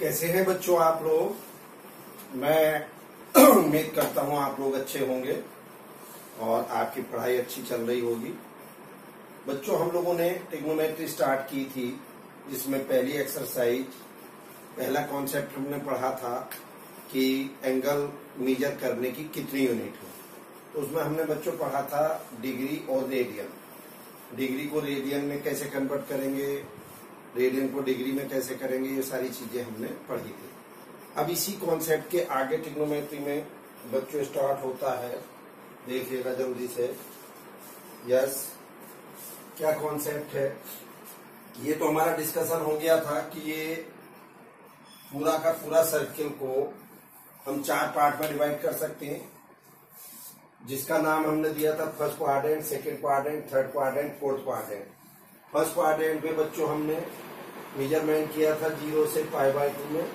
कैसे हैं बच्चों आप लोग। मैं उम्मीद करता हूं आप लोग अच्छे होंगे और आपकी पढ़ाई अच्छी चल रही होगी। बच्चों, हम लोगों ने ट्रिग्नोमेट्री स्टार्ट की थी, जिसमें पहली एक्सरसाइज, पहला कॉन्सेप्ट हमने पढ़ा था कि एंगल मेजर करने की कितनी यूनिट है। तो उसमें हमने बच्चों पढ़ा था डिग्री और रेडियन। डिग्री को रेडियन में कैसे कन्वर्ट करेंगे, रेडियन को डिग्री में कैसे करेंगे, ये सारी चीजें हमने पढ़ी थी। अब इसी कॉन्सेप्ट के आगे ट्रिग्नोमेट्री में बच्चों स्टार्ट होता है, देखिएगा जल्दी से। यस, क्या कॉन्सेप्ट है ये तो हमारा डिस्कशन हो गया था कि ये पूरा का पूरा सर्किल को हम 4 पार्ट में डिवाइड कर सकते हैं, जिसका नाम हमने दिया था first quadrant, second quadrant, third quadrant, fourth quadrant. First quadrant में बच्चों हमने मेजरमेंट किया था 0 से π/2 में।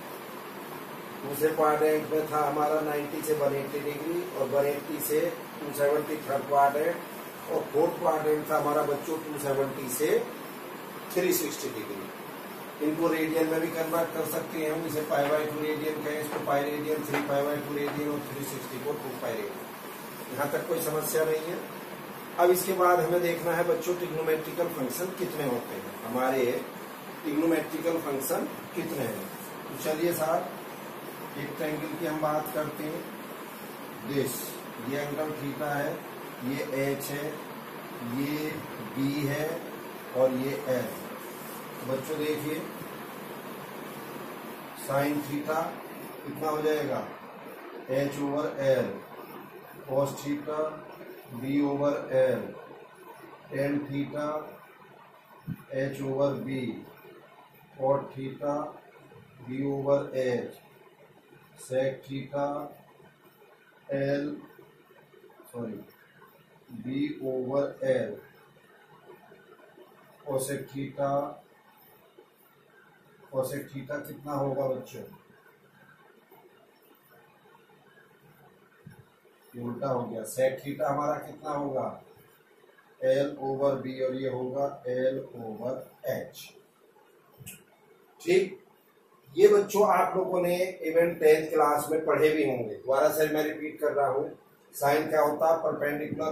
दूसरे क्वाड्रेंट में था हमारा 90 से 180 डिग्री और 180 से 270 थर्ड क्वाड्रेंट, और फोर्थ क्वाड्रेंट था हमारा बच्चों 270 से 360 डिग्री। इनको रेडियन में भी कन्वर्ट कर सकते हैं हम, इसे π/2 रेडियन कहें, इसको पाई रेडियन, 3π/2 रेडियन और 360 को 2π रेडियन। यहाँ तक कोई समस्या नहीं है। अब इसके बाद हमें देखना है बच्चों ट्रिग्नोमेट्रिकल फंक्शन कितने होते हैं, हमारे ट्रिग्नोमेट्रिकल फंक्शन कितने हैं। तो चलिए साहब, एक ट्रायंगल की हम बात करते हैं। दिस, ये एंगल थीटा है, ये एच है, ये बी है और ये एल। बच्चों देखिए, साइन थीटा कितना हो जाएगा, H/L, cos theta B/L, tan theta H/B, cot theta B/H, sec theta B/L, cosec theta कितना होगा बच्चों, उल्टा हो गया। सेक थीटा हमारा कितना होगा, L/B, और ये होगा L/H। ठीक, ये बच्चों आप लोगों ने इवन 10th क्लास में पढ़े भी होंगे। दोबारा से मैं रिपीट कर रहा हूँ। साइन क्या होता है, परपेंडिकुलर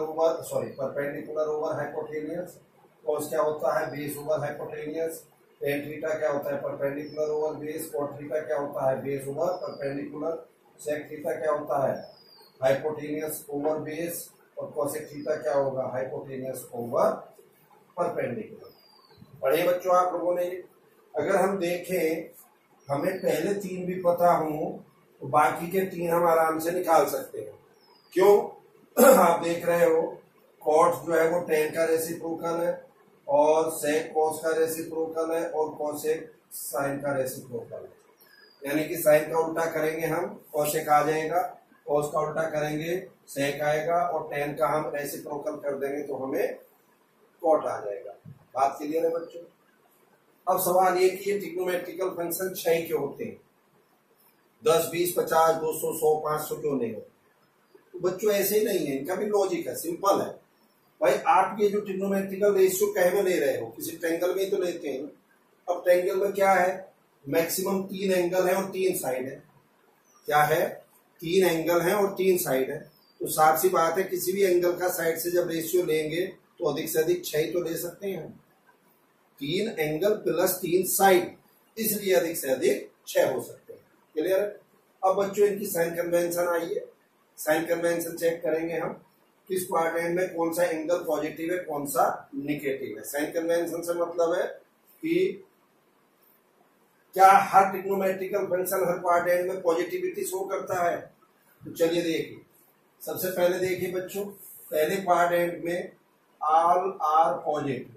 ओवर हाइपोटेनियस। कॉस क्या होता है, base over hypotenuse. Tan theta क्या होता है, perpendicular over base. Cot theta क्या होता है, base over perpendicular. Sec theta क्या होता है, हाइपोटेनियस ओवर बेस। और कोसेक थीटा क्या होगा, हाइपोटेनियस ओवर परपेंडिकुलर। पढ़े बच्चों आप लोगों ने। अगर हम देखें, हमें पहले 3 भी पता हो तो बाकी के 3 हम आराम से निकाल सकते हैं। क्यों? आप देख रहे हो, कॉट जो है वो टेन का रेसिप्रोकल है, और सेक कॉस का रेसिप्रोकल है, और कोसेक साइन का रेसिप्रोकल है। यानी कि साइन का उल्टा करेंगे हम, कोसेक आ जाएगा, कॉस का उल्टा करेंगे सेक आएगा, और टेन का हम रेसिप्रोकल कर देंगे तो हमें कॉट आ जाएगा। बात क्लियर है बच्चों। अब सवाल ये कि ये ट्रिग्नोमेट्रिकल फंक्शन 6 के होते हैं, 10, 20, 50, 200, 100, 500 क्यों नहीं होते? तो बच्चों ऐसे ही नहीं है, इनका भी लॉजिक है, सिंपल है। भाई आप ये जो ट्रिग्नोमेट्रिकल रेशियो कह में ले रहे हो, किसी ट्रायंगल में ही तो लेते हैं। अब ट्रायंगल में क्या है, मैक्सिमम 3 एंगल है और 3 साइड है। क्या है, 3 एंगल है और 3 साइड है। तो साफ सी बात है, किसी भी एंगल का साइड से जब रेशियो लेंगे तो अधिक से अधिक 6 तो ले सकते हैं। 3 एंगल प्लस 3 साइड, इसलिए अधिक से अधिक 6 हो सकते हैं। क्लियर? अब बच्चों इनकी साइन कन्वेंशन आइए, साइन कन्वेंशन चेक करेंगे हम, किस क्वाड्रेंट में कौन सा एंगल पॉजिटिव है, कौन सा निगेटिव है। साइन कन्वेंशन से मतलब है कि क्या हर ट्रिग्नोमेट्रिकल फंक्शन हर क्वाड्रेंट में पॉजिटिविटी शो करता है। तो चलिए देखिए, सबसे पहले देखिए बच्चों, पहले क्वाड्रेंट में all are positive,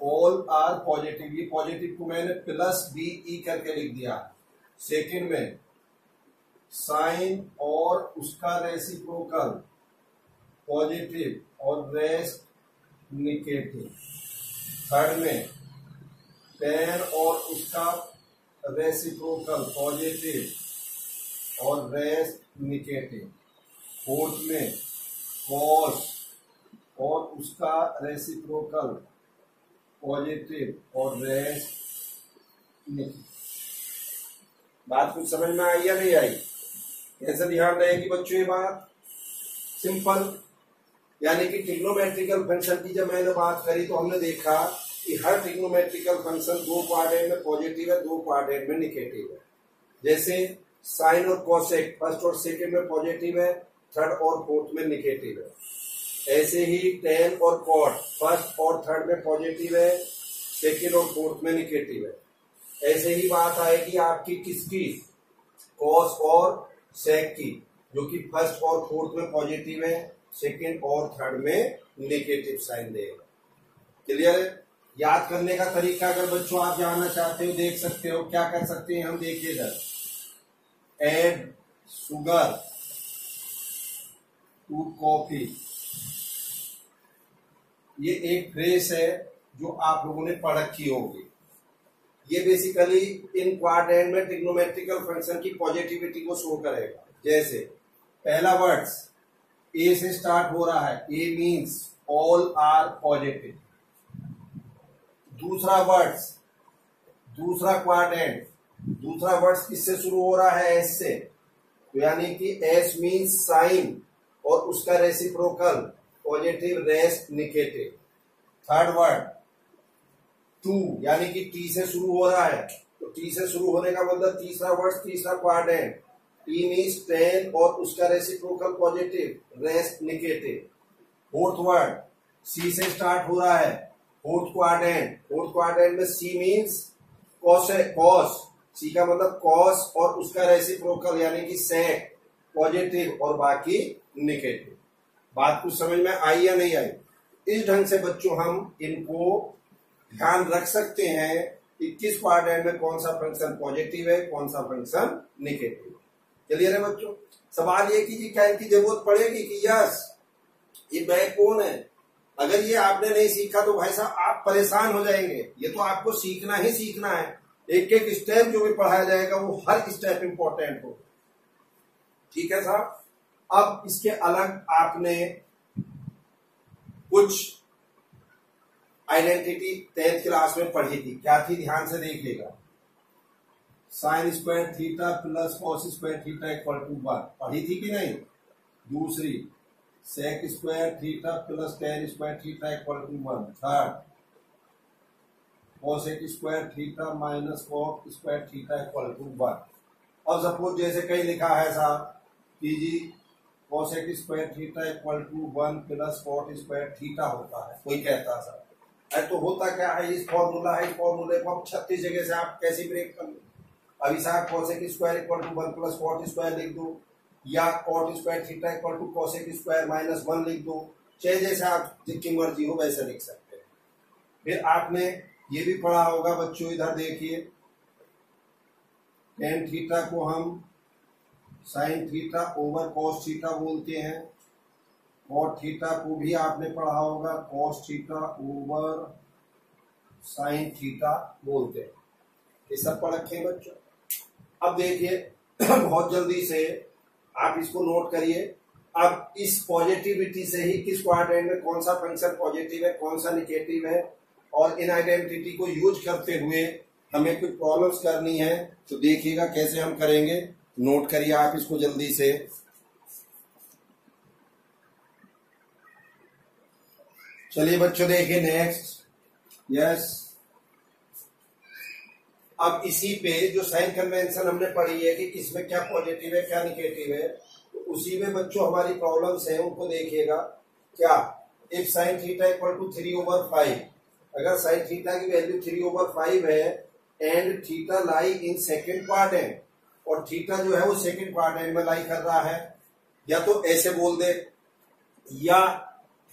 all are positive. ये पॉजिटिव को मैंने +BE करके लिख दिया। सेकंड में साइन और उसका रेसिप्रोकल पॉजिटिव और रेस्ट निगेटिव। थर्ड में टेन और उसका रेसिप्रोकल पॉजिटिव और रेस्ट निगेटिव। फोर्थ में कॉस और उसका रेसिप्रोकल पॉजिटिव और रेस्ट बात कुछ समझ में आई या नहीं आई? कैसे ध्यान रहेगी बच्चों ये बात? सिंपल। यानी कि ट्रिग्नोमेट्रिकल फंक्शन की जब मैंने बात करी तो हमने देखा कि हर ट्रिग्नोमेट्रिकल फंक्शन दो क्वाड्रेंट में पॉजिटिव है, दो क्वाड्रेंट में निगेटिव है। जैसे साइन और कोसेक फर्स्ट और सेकंड में पॉजिटिव है, थर्ड और फोर्थ में निगेटिव है। ऐसे ही टेन और कॉट फर्स्ट और थर्ड में पॉजिटिव है, सेकंड और फोर्थ में निगेटिव है। ऐसे ही बात आएगी आपकी किसकी? कॉस और सेक की, जो कि फर्स्ट और फोर्थ में पॉजिटिव है, सेकंड और थर्ड में नेगेटिव साइन देगा। क्लियर है? याद करने का तरीका अगर बच्चों आप जानना चाहते हो देख सकते हो। क्या कर सकते हैं हम? देखिए इधर, एड शुगर टू कॉफी, ये एक फ्रेज है जो आप लोगों ने पढ़ रखी होगी। ये बेसिकली इन क्वाड्रेंट में ट्रिग्नोमेट्रिकल फंक्शन की पॉजिटिविटी को शो करेगा। जैसे पहला वर्ड्स ए से स्टार्ट हो रहा है, ए मीन्स ऑल आर पॉजिटिव। दूसरा वर्ड्स, दूसरा क्वाड्रेंट, दूसरा वर्ड्स किससे शुरू हो रहा है? एस से, तो यानी कि एस मीन्स साइन और उसका reciprocal positive, rest negative. Third word to, यानी कि टी से शुरू हो रहा है, तो टी से शुरू होने का मतलब तीसरा वर्ड, तीसरा क्वाड्रेंट, टी मीन्स 10 और उसका reciprocal positive, rest negative. Fourth word C से स्टार्ट हो रहा है, फोर्थ क्वाड्रेंट, फोर्थ क्वाड्रेंट में सी मीन्स कॉस, कॉस, सी का मतलब कॉस और उसका रेसिप्रोकल यानी कि सेक पॉजिटिव और बाकी निगेटिव। बात कुछ समझ में आई या नहीं आई? इस ढंग से बच्चों हम इनको ध्यान रख सकते हैं कि किस क्वाड्रेंट में कौन सा फंक्शन पॉजिटिव है, कौन सा फंक्शन निगेटिव है। क्लियर है बच्चों? सवाल ये कि क्या इनकी जरूरत पड़ेगी कि यस ये बैकबोन है। अगर ये आपने नहीं सीखा तो भाई साहब आप परेशान हो जाएंगे। ये तो आपको सीखना ही सीखना है। एक एक स्टेप जो भी पढ़ाया जाएगा वो हर स्टेप इंपॉर्टेंट हो। ठीक है साहब? अब इसके अलग आपने कुछ आइडेंटिटी 10th क्लास में पढ़ी थी। क्या थी? ध्यान से देखिएगा। Sine square theta plus cos square theta equal to 1 पढ़ी थी कि नहीं? दूसरी sec square theta plus tan square theta equal to 1। Third cosec square theta minus cot square theta equal to 1। अब सपोज जैसे कहीं लिखा है साहब कि जी cosec square theta equal to 1 plus cot square theta होता है। कोई कहता सर तो होता क्या है? इस फॉर्मूला है, इस फॉर्मूले को आप 36 जगह से आप कैसे ब्रेक कर लो? अभी साहब cosec square equal to 1 plus cot square लिख दो, या cot square theta equal to cosec square minus 1 लिख दो। चाहे जैसे आप जितनी मर्जी हो वैसे लिख सकते हैं। फिर आपने ये भी पढ़ा होगा बच्चों, इधर देखिए, टेन थीटा को हम sign theta over cos theta बोलते हैं। कॉट थीटा को भी आपने पढ़ा होगा, cos theta over sine theta बोलते हैं। ये सब पढ़ रखे हैं बच्चों। अब देखिए बहुत जल्दी से आप इसको नोट करिए। अब इस पॉजिटिविटी से ही किस क्वाड्रेंट में कौन सा फंक्शन पॉजिटिव है, कौन सा निगेटिव है, और इन आइडेंटिटी को यूज करते हुए हमें कुछ प्रॉब्लम्स करनी है। तो देखिएगा कैसे हम करेंगे। नोट करिए आप इसको जल्दी से। चलिए बच्चों देखिए नेक्स्ट। यस, अब इसी पे जो साइन कन्वेंशन हमने पढ़ी है कि किसमें क्या पॉजिटिव है क्या निगेटिव है, तो उसी में बच्चों हमारी प्रॉब्लम्स हैं उनको देखिएगा। क्या? If sine theta equal to 3/5, अगर साइन थीटा की वैल्यू 3/5 है and theta lie in second quadrant, और थीटा जो है वो सेकेंड क्वाड्रेंट में लाई कर रहा है, या तो ऐसे बोल दे, या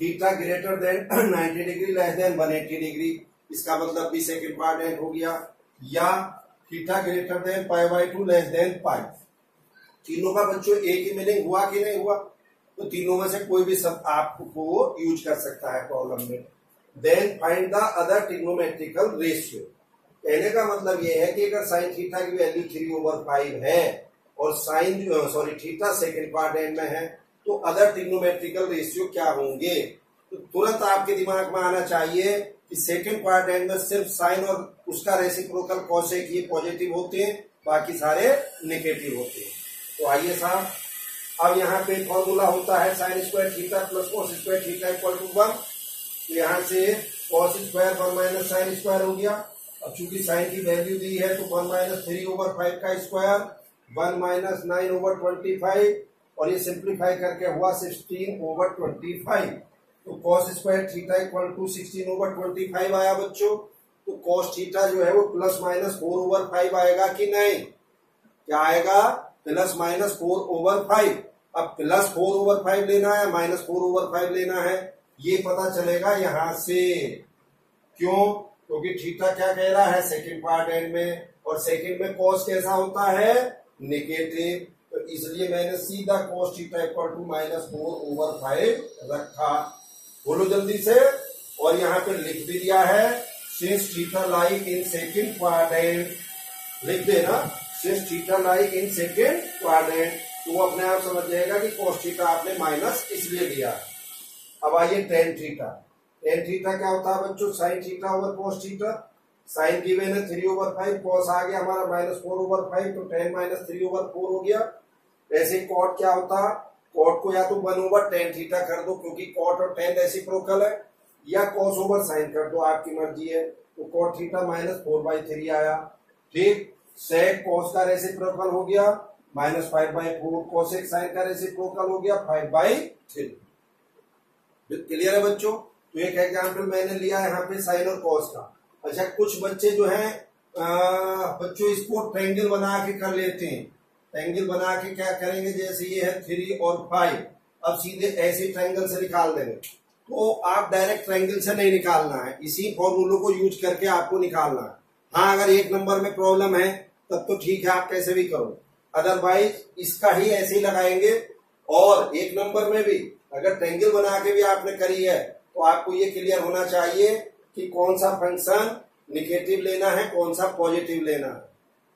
theta greater than 90 degree less than 180 degree, इसका मतलब भी सेकेंड क्वाड्रेंट हो गया, या theta greater than π/2 less than π। तीनों का बच्चों एक ही मीनिंग हुआ कि नहीं हुआ? तो तीनों में से कोई भी शब्द आपको यूज कर सकता है प्रॉब्लम में। Then find the other trigonometrical ratio. कहने का मतलब यह है कि अगर साइन थीटा की वैल्यू 3/5 है और साइन थीटा सेकेंड क्वाड्रेंट में है, तो अदर ट्रिग्नोमेट्रिकल रेशियो क्या होंगे? तो तुरंत आपके दिमाग में आना चाहिए कि सेकंड क्वाड्रेंट में सिर्फ साइन और उसका रेसिप्रोकल कॉसेक ये पॉजिटिव होते हैं, बाकी सारे नेगेटिव होते हैं। तो आइए साहब, अब यहाँ पे फॉर्मूला होता है sine square theta plus cos square theta equal to 1। तो यहाँ से cos square 1 minus sine square हो गया। अब चूंकि साइन की वैल्यू दी है तो 1 माइनस 3/5 का स्क्वायर, 1 माइनस 9/25, और ये सिंप्लीफाई करके हुआ 16/25। तो cos square theta equal to 16/25 आया बच्चों। तो कॉस थीटा जो है वो प्लस माइनस 4/5 आएगा कि नहीं? क्या आएगा? Plus minus 4/5। अब प्लस 4/5 लेना है, माइनस 4/5 लेना है, ये पता चलेगा यहां से। क्यों? क्योंकि थीटा क्या कह रहा है सेकंड क्वाड्रेंट में, और सेकंड में कॉस कैसा होता है? नेगेटिव। तो इसलिए मैंने सीधा cos theta equal to minus 4/5 रखा। बोलो जल्दी से। और यहाँ पे लिख भी दिया है since theta lie in second quadrant, लिख देना since theta lie in second quadrant. तो वो अपने आप समझ जाएगा कि कॉस थीटा आपने माइनस इसलिए लिया। अब आइए टेन थीटा। टेन थीटा क्या होता है बच्चों? Sine theta over cos theta. Sine given है 3/5, कॉस आ गया हमारा माइनस 4/5, तो 10 माइनस 3/4 हो गया। ऐसे कॉट क्या होता? कॉट को या तो 1/tan थीटा कर दो, क्योंकि कॉट और tan रेसिप्रोकल है, या कॉस ओवर साइन कर दो, आपकी मर्जी है। तो कॉट थीटा माइनस 4/3 आया। ठीक, सेक कॉस का रेसिप्रोकल हो गया माइनस 5/4, कॉसेक साइन का रेसिप्रोकल हो गया 5/3। क्लियर है बच्चों? तो एक एग्जाम्पल मैंने लिया यहाँ पे साइन और कॉस का। अच्छा, कुछ बच्चे जो हैं बच्चों इसको ट्रायंगल बना के कर लेते हैं। ट्रायंगल बना के क्या करेंगे, जैसे ये है 3 और 5, अब सीधे ऐसे ट्रायंगल से निकाल देंगे। तो आप डायरेक्ट ट्रायंगल से नहीं निकालना है, इसी फॉर्मूलों को यूज करके आपको निकालना है। हाँ, अगर एक नंबर में प्रॉब्लम है तब तो ठीक है, आप कैसे भी करो, अदरवाइज इसका ही ऐसे ही लगाएंगे। और एक नंबर में भी अगर ट्रायंगल बना के भी आपने करी है तो आपको ये क्लियर होना चाहिए कि कौन सा फंक्शन निगेटिव लेना है, कौन सा पॉजिटिव लेना है।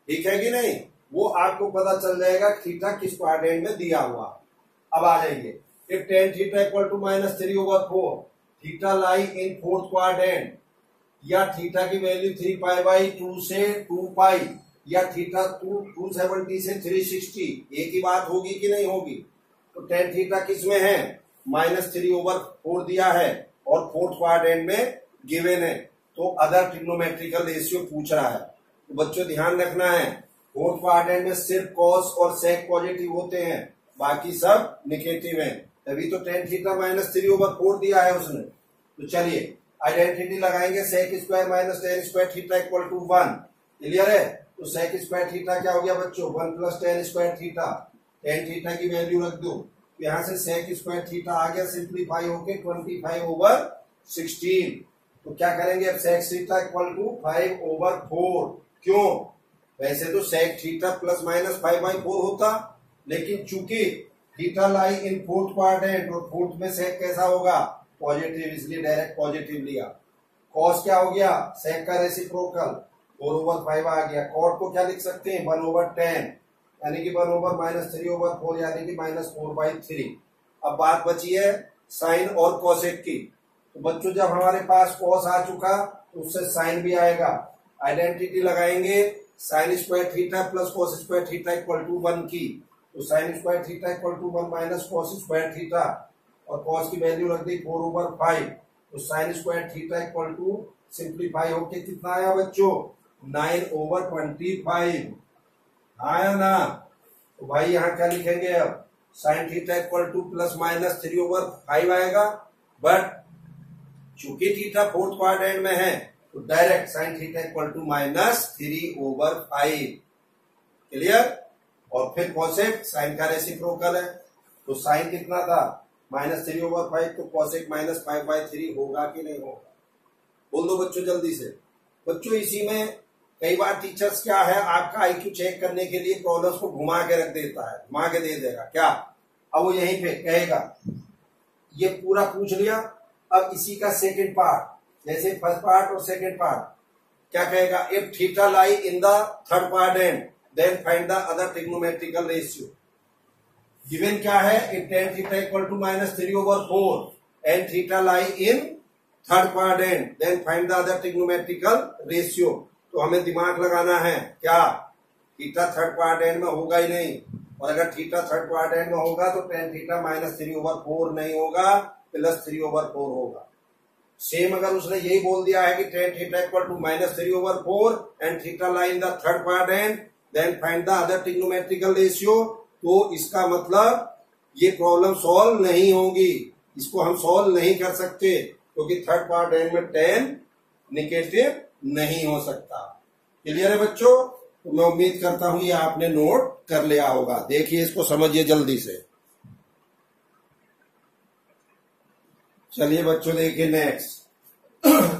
ठीक है कि नहीं? वो आपको पता चल जाएगा थीटा किस क्वाड्रेंट में दिया हुआ। अब आ जाइए, if tan theta equal to minus 3/4, theta lie in fourth quadrant, या थीटा की वैल्यू 3π/2 से 2π, या थीटा 270 से 360, एक ही बात होगी कि नहीं होगी? तो tan थीटा किस में है? माइनस 3/4 दिया है और फोर्थ क्वाड्रेंट में गिवन है। तो अदर ट्रिग्नोमेट्रिकल रेशियो पूछ रहा है। तो बच्चों ध्यान रखना है, फोर्थ क्वाड्रेंट में सिर्फ कॉस और सेक पॉजिटिव होते हैं, बाकी सब नेगेटिव हैं। तभी तो tan थीटा माइनस 3/4 दिया है उसने। तो चलिए आइडेंटिटी लगाएंगे, sec square minus tan square theta equal to 1। Clear है? तो सेक स्क्वायर थीटा क्या हो गया बच्चों? 1 plus tan square theta. tan theta की वैल्यू रख दो, यहाँ से सेक स्क्वायर थीटा आ गया, सिंप्लीफाई होके 25/16। तो क्या करेंगे अब? Sec theta equal to 5/4। क्यों? वैसे तो सेक थीटा प्लस माइनस 5/4 होता, लेकिन चूंकि theta lie in fourth quadrant और फोर्थ में सेक कैसा होगा? पॉजिटिव, इसलिए डायरेक्ट पॉजिटिव लिया। कॉस क्या हो गया? सेक का रेसिप्रोकल 4/5 आ गया। कॉट को क्या लिख सकते हैं? 1/10, यानी कि 1/-3/4, यानी कि -4/3। अब बात बची है साइन और कॉसेक की। तो बच्चों जब हमारे पास कॉस आ चुका तो उससे साइन भी आएगा। आइडेंटिटी लगाएंगे sine square theta plus cos square theta equal to 1 की। तो sine square theta equal to 1 minus cos square theta, और कॉस की वैल्यू रख दी 4/5। तो sine square theta equal to simplify होके कितना आया बच्चों? 9/25 आया ना? तो भाई यहाँ क्या लिखेंगे अब? Sign theta equal two plus minus 3/5 आएगा, बट चूंकि थीटा फोर्थ क्वाड्रेंट में है तो direct sine theta equal to -3/5। Clear? और फिर कॉसेक साइन का रेसिप्रोकल है, तो साइन कितना था? -3/5, तो कॉसेक -5/3 होगा कि नहीं होगा? बोल दो बच्चों जल्दी से। बच्चों इसी में कई बार टीचर्स क्या है, आपका आईक्यू चेक करने के लिए प्रॉब्लम्स को घुमा के रख देता है, घुमा के दे देगा। क्या? अब वो यहीं पे कहेगा ये पूरा पूछ लिया, अब इसी का सेकंड पार्ट, जैसे फर्स्ट पार्ट और सेकंड पार्ट, क्या कहेगा? If theta lie in the third quadrant then find the other trigonometrical ratio. Given क्या है? If tan theta equal to -3/4 and theta lie in third quadrant then find the other trigonometrical ratio. तो हमें दिमाग लगाना है क्या, theta third quadrant में होगा ही नहीं, और अगर थीटा थर्ड क्वाड्रेंट में होगा तो टेन थीटा -3/4 नहीं होगा, +3/4 होगा। सेम अगर उसने यही बोल दिया है कि tan theta equal to -3/4 and theta lie in the third quadrant then find the other trigonometrical ratio, तो इसका मतलब ये प्रॉब्लम सॉल्व नहीं होगी, इसको हम सॉल्व नहीं कर सकते क्योंकि थर्ड क्वाड्रेंट में टेन नेगेटिव नहीं हो सकता। क्लियर है बच्चों? तो मैं उम्मीद करता हूं ये आपने नोट कर लिया होगा। देखिए इसको समझिए जल्दी से। चलिए बच्चों देखिए नेक्स्ट।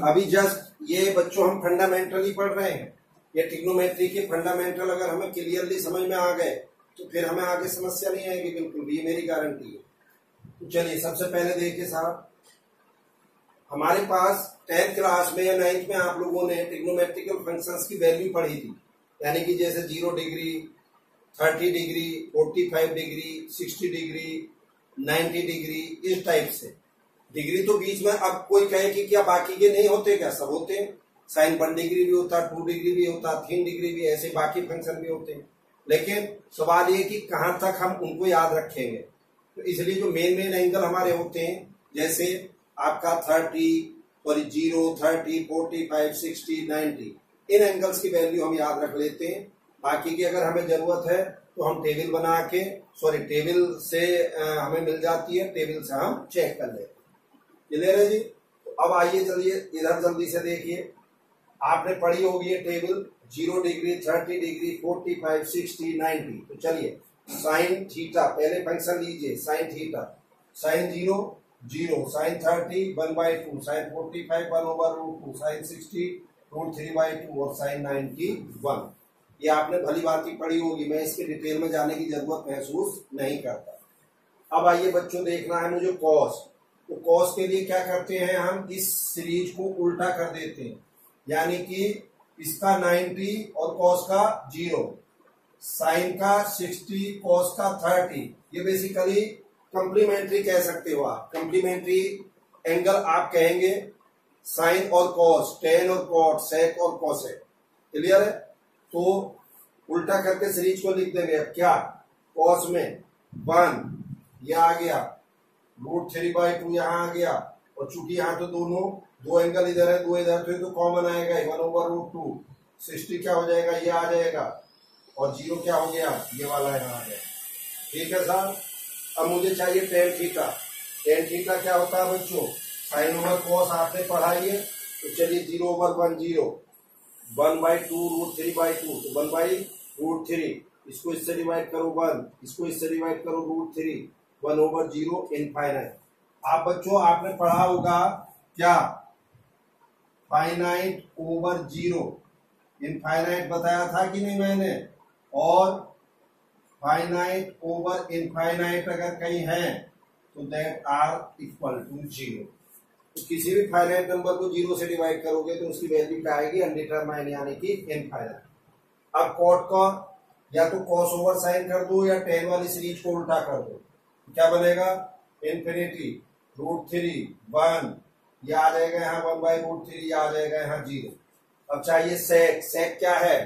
अभी जस्ट ये बच्चों हम फंडामेंटली पढ़ रहे हैं, ये ट्रिग्नोमेट्री के फंडामेंटल अगर हमें क्लियरली समझ में आ गए तो फिर हमें आगे समस्या नहीं आएगी, बिल्कुल भी, ये मेरी गारंटी है। तो चलिए सबसे पहले देखिए साहब, हमारे पास 10th क्लास में या 9th में आप लोगों ने ट्रिग्नोमेट्रिकल फंक्शंस की वैल्यू पढ़ी थी, यानी कि जैसे 0 degree, 30 degree, 45 degree, 60 degree, 90 degree, इस टाइप से। डिग्री तो बीच में अब कोई कहे कि क्या बाकी के नहीं होते, क्या सब होते हैं। साइन 1 डिग्री भी होता, 2 डिग्री भी होता, 3 डिग्री भी, ऐसे बाकी फंक्शन भी होते हैं। लेकिन सवाल ये कि कहां तक हम उनको याद रखेंगे, तो इसलिए जो मेन एंगल हमारे होते हैं, जैसे आपका 30, 0, 30, 45, 60, 90, इन एंगल्स की वैल्यू हम याद रख लेते हैं। बाकी की अगर हमें जरूरत है तो हम टेबल बना के, टेबल से हमें मिल जाती है, टेबल से हम चेक कर लेते हैं। क्लियर है जी? तो अब आइए चलिए इधर जल्दी से देखिए, आपने पढ़ी होगी ये टेबल 0 डिग्री, 30 डिग्री, 45, 60, 90। तो चलिए साइन थीटा पहले फंक्शन लीजिए, sine theta, sine 0 0, sine 30 1/2, sine 45 1/√2, sine 60 √3/2 और साइन 90 1। ये आपने भली बात ही पढ़ी होगी, मैं इसके डिटेल में जाने की जरूरत महसूस नहीं करता। अब आइए बच्चों देखना है मुझे कॉस। तो कॉस के लिए क्या करते हैं, हम इस सीरीज को उल्टा कर देते हैं, यानी कि इसका 90 और कॉस का 0, साइन का 60, कॉस का 30। ये बेसिकली कंप्लीमेंट्री कह सकते हो आप, कंप्लीमेंट्री एंगल आप कहेंगे। साइन और कॉस, टेन और कॉट, सेक और कॉसेक। क्लियर है? तो उल्टा करके सीरीज को लिख देंगे। अब क्या, कॉस में 1 यह आ गया, √3/2 यहाँ आ गया, और चूंकि यहाँ तो दो एंगल इधर है, दो इधर, तो कॉमन आएगा 1/√2। 60 क्या हो जाएगा, ये आ जाएगा, और 0 क्या हो गया, ये वाला यहाँ आ गया। ठीक है साहब? अब मुझे चाहिए टेन थीटा। टेन थीटा क्या होता है बच्चों, साइन ओवर कॉस आपने पढ़ाई है। तो चलिए 0/1 0, 1/2 √3/2, तो 1/√3, इसको इससे डिवाइड करो 1, इसको इससे डिवाइड करो √3, 1/0 इनफाइनाइट। आप बच्चों आपने पढ़ा होगा क्या, फाइनाइट ओवर 0, इनफाइनाइट बताया था कि नहीं मैंने, और फाइनाइट ओवर इनफाइनाइट अगर कहीं है तो दैट आर इक्वल टू 0। तो किसी भी फाइनाइट नंबर को 0 से डिवाइड करोगे तो उसकी वैल्यू क्या आएगी, अनडिटरमाइन, यानी कि इनफाइनाइट। अब कॉट का या तो कॉस ओवर साइन कर दो या टेन वाली सीरीज को उल्टा कर दो, क्या बनेगा, इन्फिनिटी √3 1, यह आ जाएगा यहाँ 1/√3, यह आ जाएगा यहाँ 0। अब चाहिए सेक। सेक क्या है,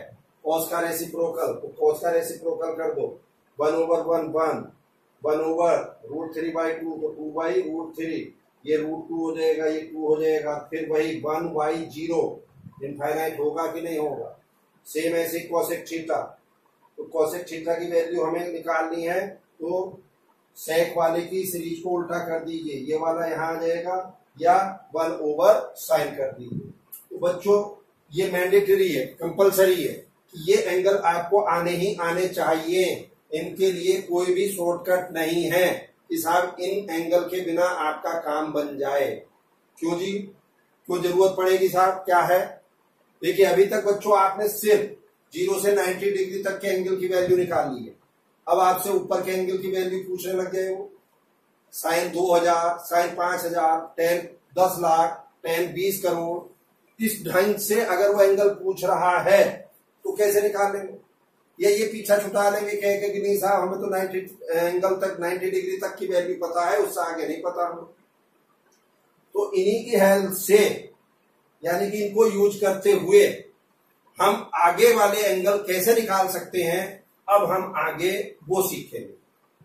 कॉस का रेसिप्रोकल, तो कॉस का रेसिप्रोकल कर दो, 1/1 1, 1/√3/2, तो 2/√3, ये √2 हो जाएगा, ये 2 हो जाएगा, फिर वही 1/0, इनफाइनाइट होगा कि नहीं होगा। सेम ऐसे कॉसेक थीटा, तो कॉसेक थीटा की वैल्यू हमें निकालनी है, तो सेक वाले की सीरीज को उल्टा कर दीजिए, ये वाला यहाँ आ जाएगा, या 1/sin कर दीजिए। तो बच्चों ये मैंडेटरी है, कंपलसरी है कि ये एंगल आपको आने ही आने चाहिए, इनके लिए कोई भी शॉर्टकट नहीं है कि साहब इन एंगल के बिना आपका काम बन जाए। क्यों जी, क्यों जरूरत पड़ेगी साहब, क्या है? देखिए अभी तक बच्चों आपने सिर्फ 0 से 90 डिग्री तक के एंगल की वैल्यू निकाल ली है। अब आपसे ऊपर के एंगल की वैल्यू पूछने लग गए हो, sine 2000, sine 5000, tan 10 lakh, tan 20 crore, इस ढंग से अगर वो एंगल पूछ रहा है तो कैसे निकालेंगे? या ये पीछा छुटा लेंगे कह के कि नहीं साहब हमें तो 90 एंगल तक 90 डिग्री तक की वैल्यू पता है, उससे आगे नहीं पता हमें। तो इन्हीं की हेल्प से, यानी कि इनको यूज करते हुए हम आगे वाले एंगल कैसे निकाल सकते हैं, अब हम आगे वो सीखेंगे।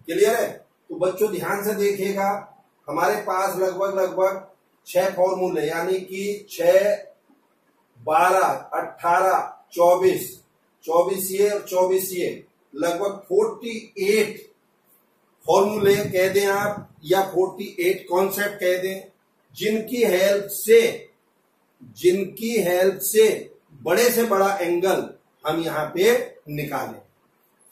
क्लियर है? तो बच्चों ध्यान से देखिएगा, हमारे पास लगभग 6 फॉर्मूले, यानी कि 6, 12, 18, 24 ये और 24 ये, लगभग 48 फॉर्मूले कह दें आप, या 48 कॉन्सेप्ट कह दें, जिनकी हेल्प से बड़े से बड़ा एंगल हम यहाँ पे निकालें।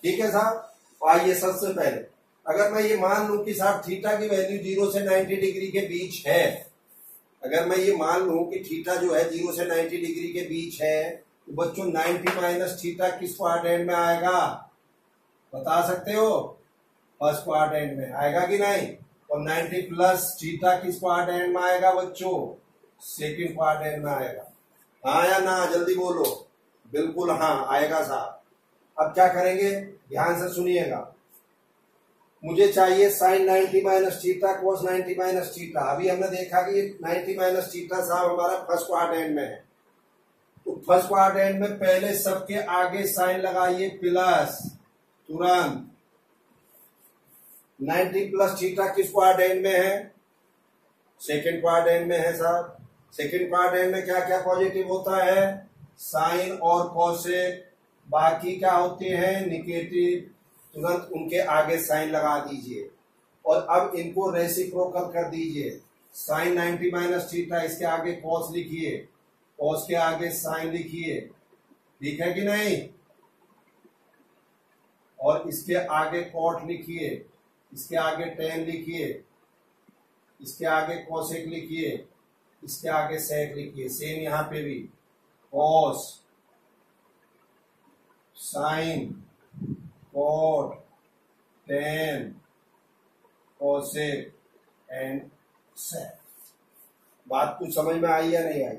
ठीक है साहब? आइए सबसे पहले अगर मैं ये मान लूं कि साहब थीटा की वैल्यू 0 से 90 डिग्री के बीच है, अगर मैं ये मान लूं कि थीटा जो है 0 से 90 डिग्री के बीच है, तो बच्चों 90 माइनस थीटा किस क्वाड्रेंट में आएगा, बता सकते हो? फर्स्ट क्वाड्रेंट में आएगा कि नहीं? और 90 प्लस थीटा किस क्वाड्रेंट में आएगा बच्चों? सेकंड क्वाड्रेंट में आएगा। हाँ या ना, जल्दी बोलो। बिल्कुल हाँ आएगा साहब। अब क्या करेंगे, ध्यान से सुनिएगा। मुझे चाहिए sine 90 minus theta cos 90 minus theta. अभी हमने देखा कि 90 माइनस थीटा साहब हमारा फर्स्ट क्वाड्रेंट में है, तो फर्स्ट क्वाड्रेंट में पहले सबके आगे साइन लगाइए प्लस, तुरंत 90 प्लस थीटा किस क्वाड्रेंट में है? सेकंड क्वाड्रेंट में है साहब। सेकंड क्वाड्रेंट में क्या क्या पॉजिटिव होता है? साइन और कोसेक। बाकी क्या होते हैं? निगेटिव। तुरंत उनके आगे साइन लगा दीजिए और अब इनको रेसिप्रोकल कर दीजिए। साइन 90 माइनस थीटा, इसके आगे कॉस लिखिए, कॉस के आगे साइन लिखिए, ठीक है कि नहीं? और इसके आगे कॉट लिखिए, इसके आगे टेन लिखिए, इसके आगे कोसेक लिखिए, इसके आगे सेक लिखिए। सेम यहां पे भी cos, sine, cot, tan, cosec and sec. बात कुछ समझ में आई या नहीं आई?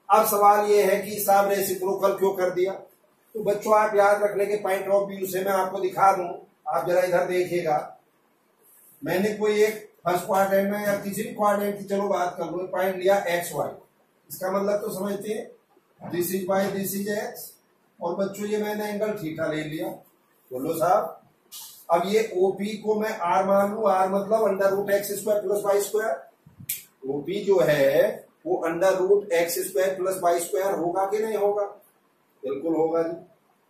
अब सवाल ये है कि साहब रेसिप्रोकल क्यों कर दिया? तो बच्चों आप याद रखने के पॉइंट ऑफ व्यू से मैं आपको दिखा दूं, आप जरा इधर देखिएगा। मैंने कोई एक फर्स्ट क्वाड्रेंट में या किसी भी क्वाड्रेंट की चलो बात कर लो, पॉइंट लिया एक्स वाई, इसका मतलब तो समझते हैं, this is why this is x, और बच्चों ये मैंने एंगल थीटा ले लिया। बोलो साहब, अब ये ओपी को मैं आर मान लू, आर मतलब under root X square plus Y square. OP जो है वो under root X square plus Y square होगा कि नहीं होगा? बिल्कुल होगा जी।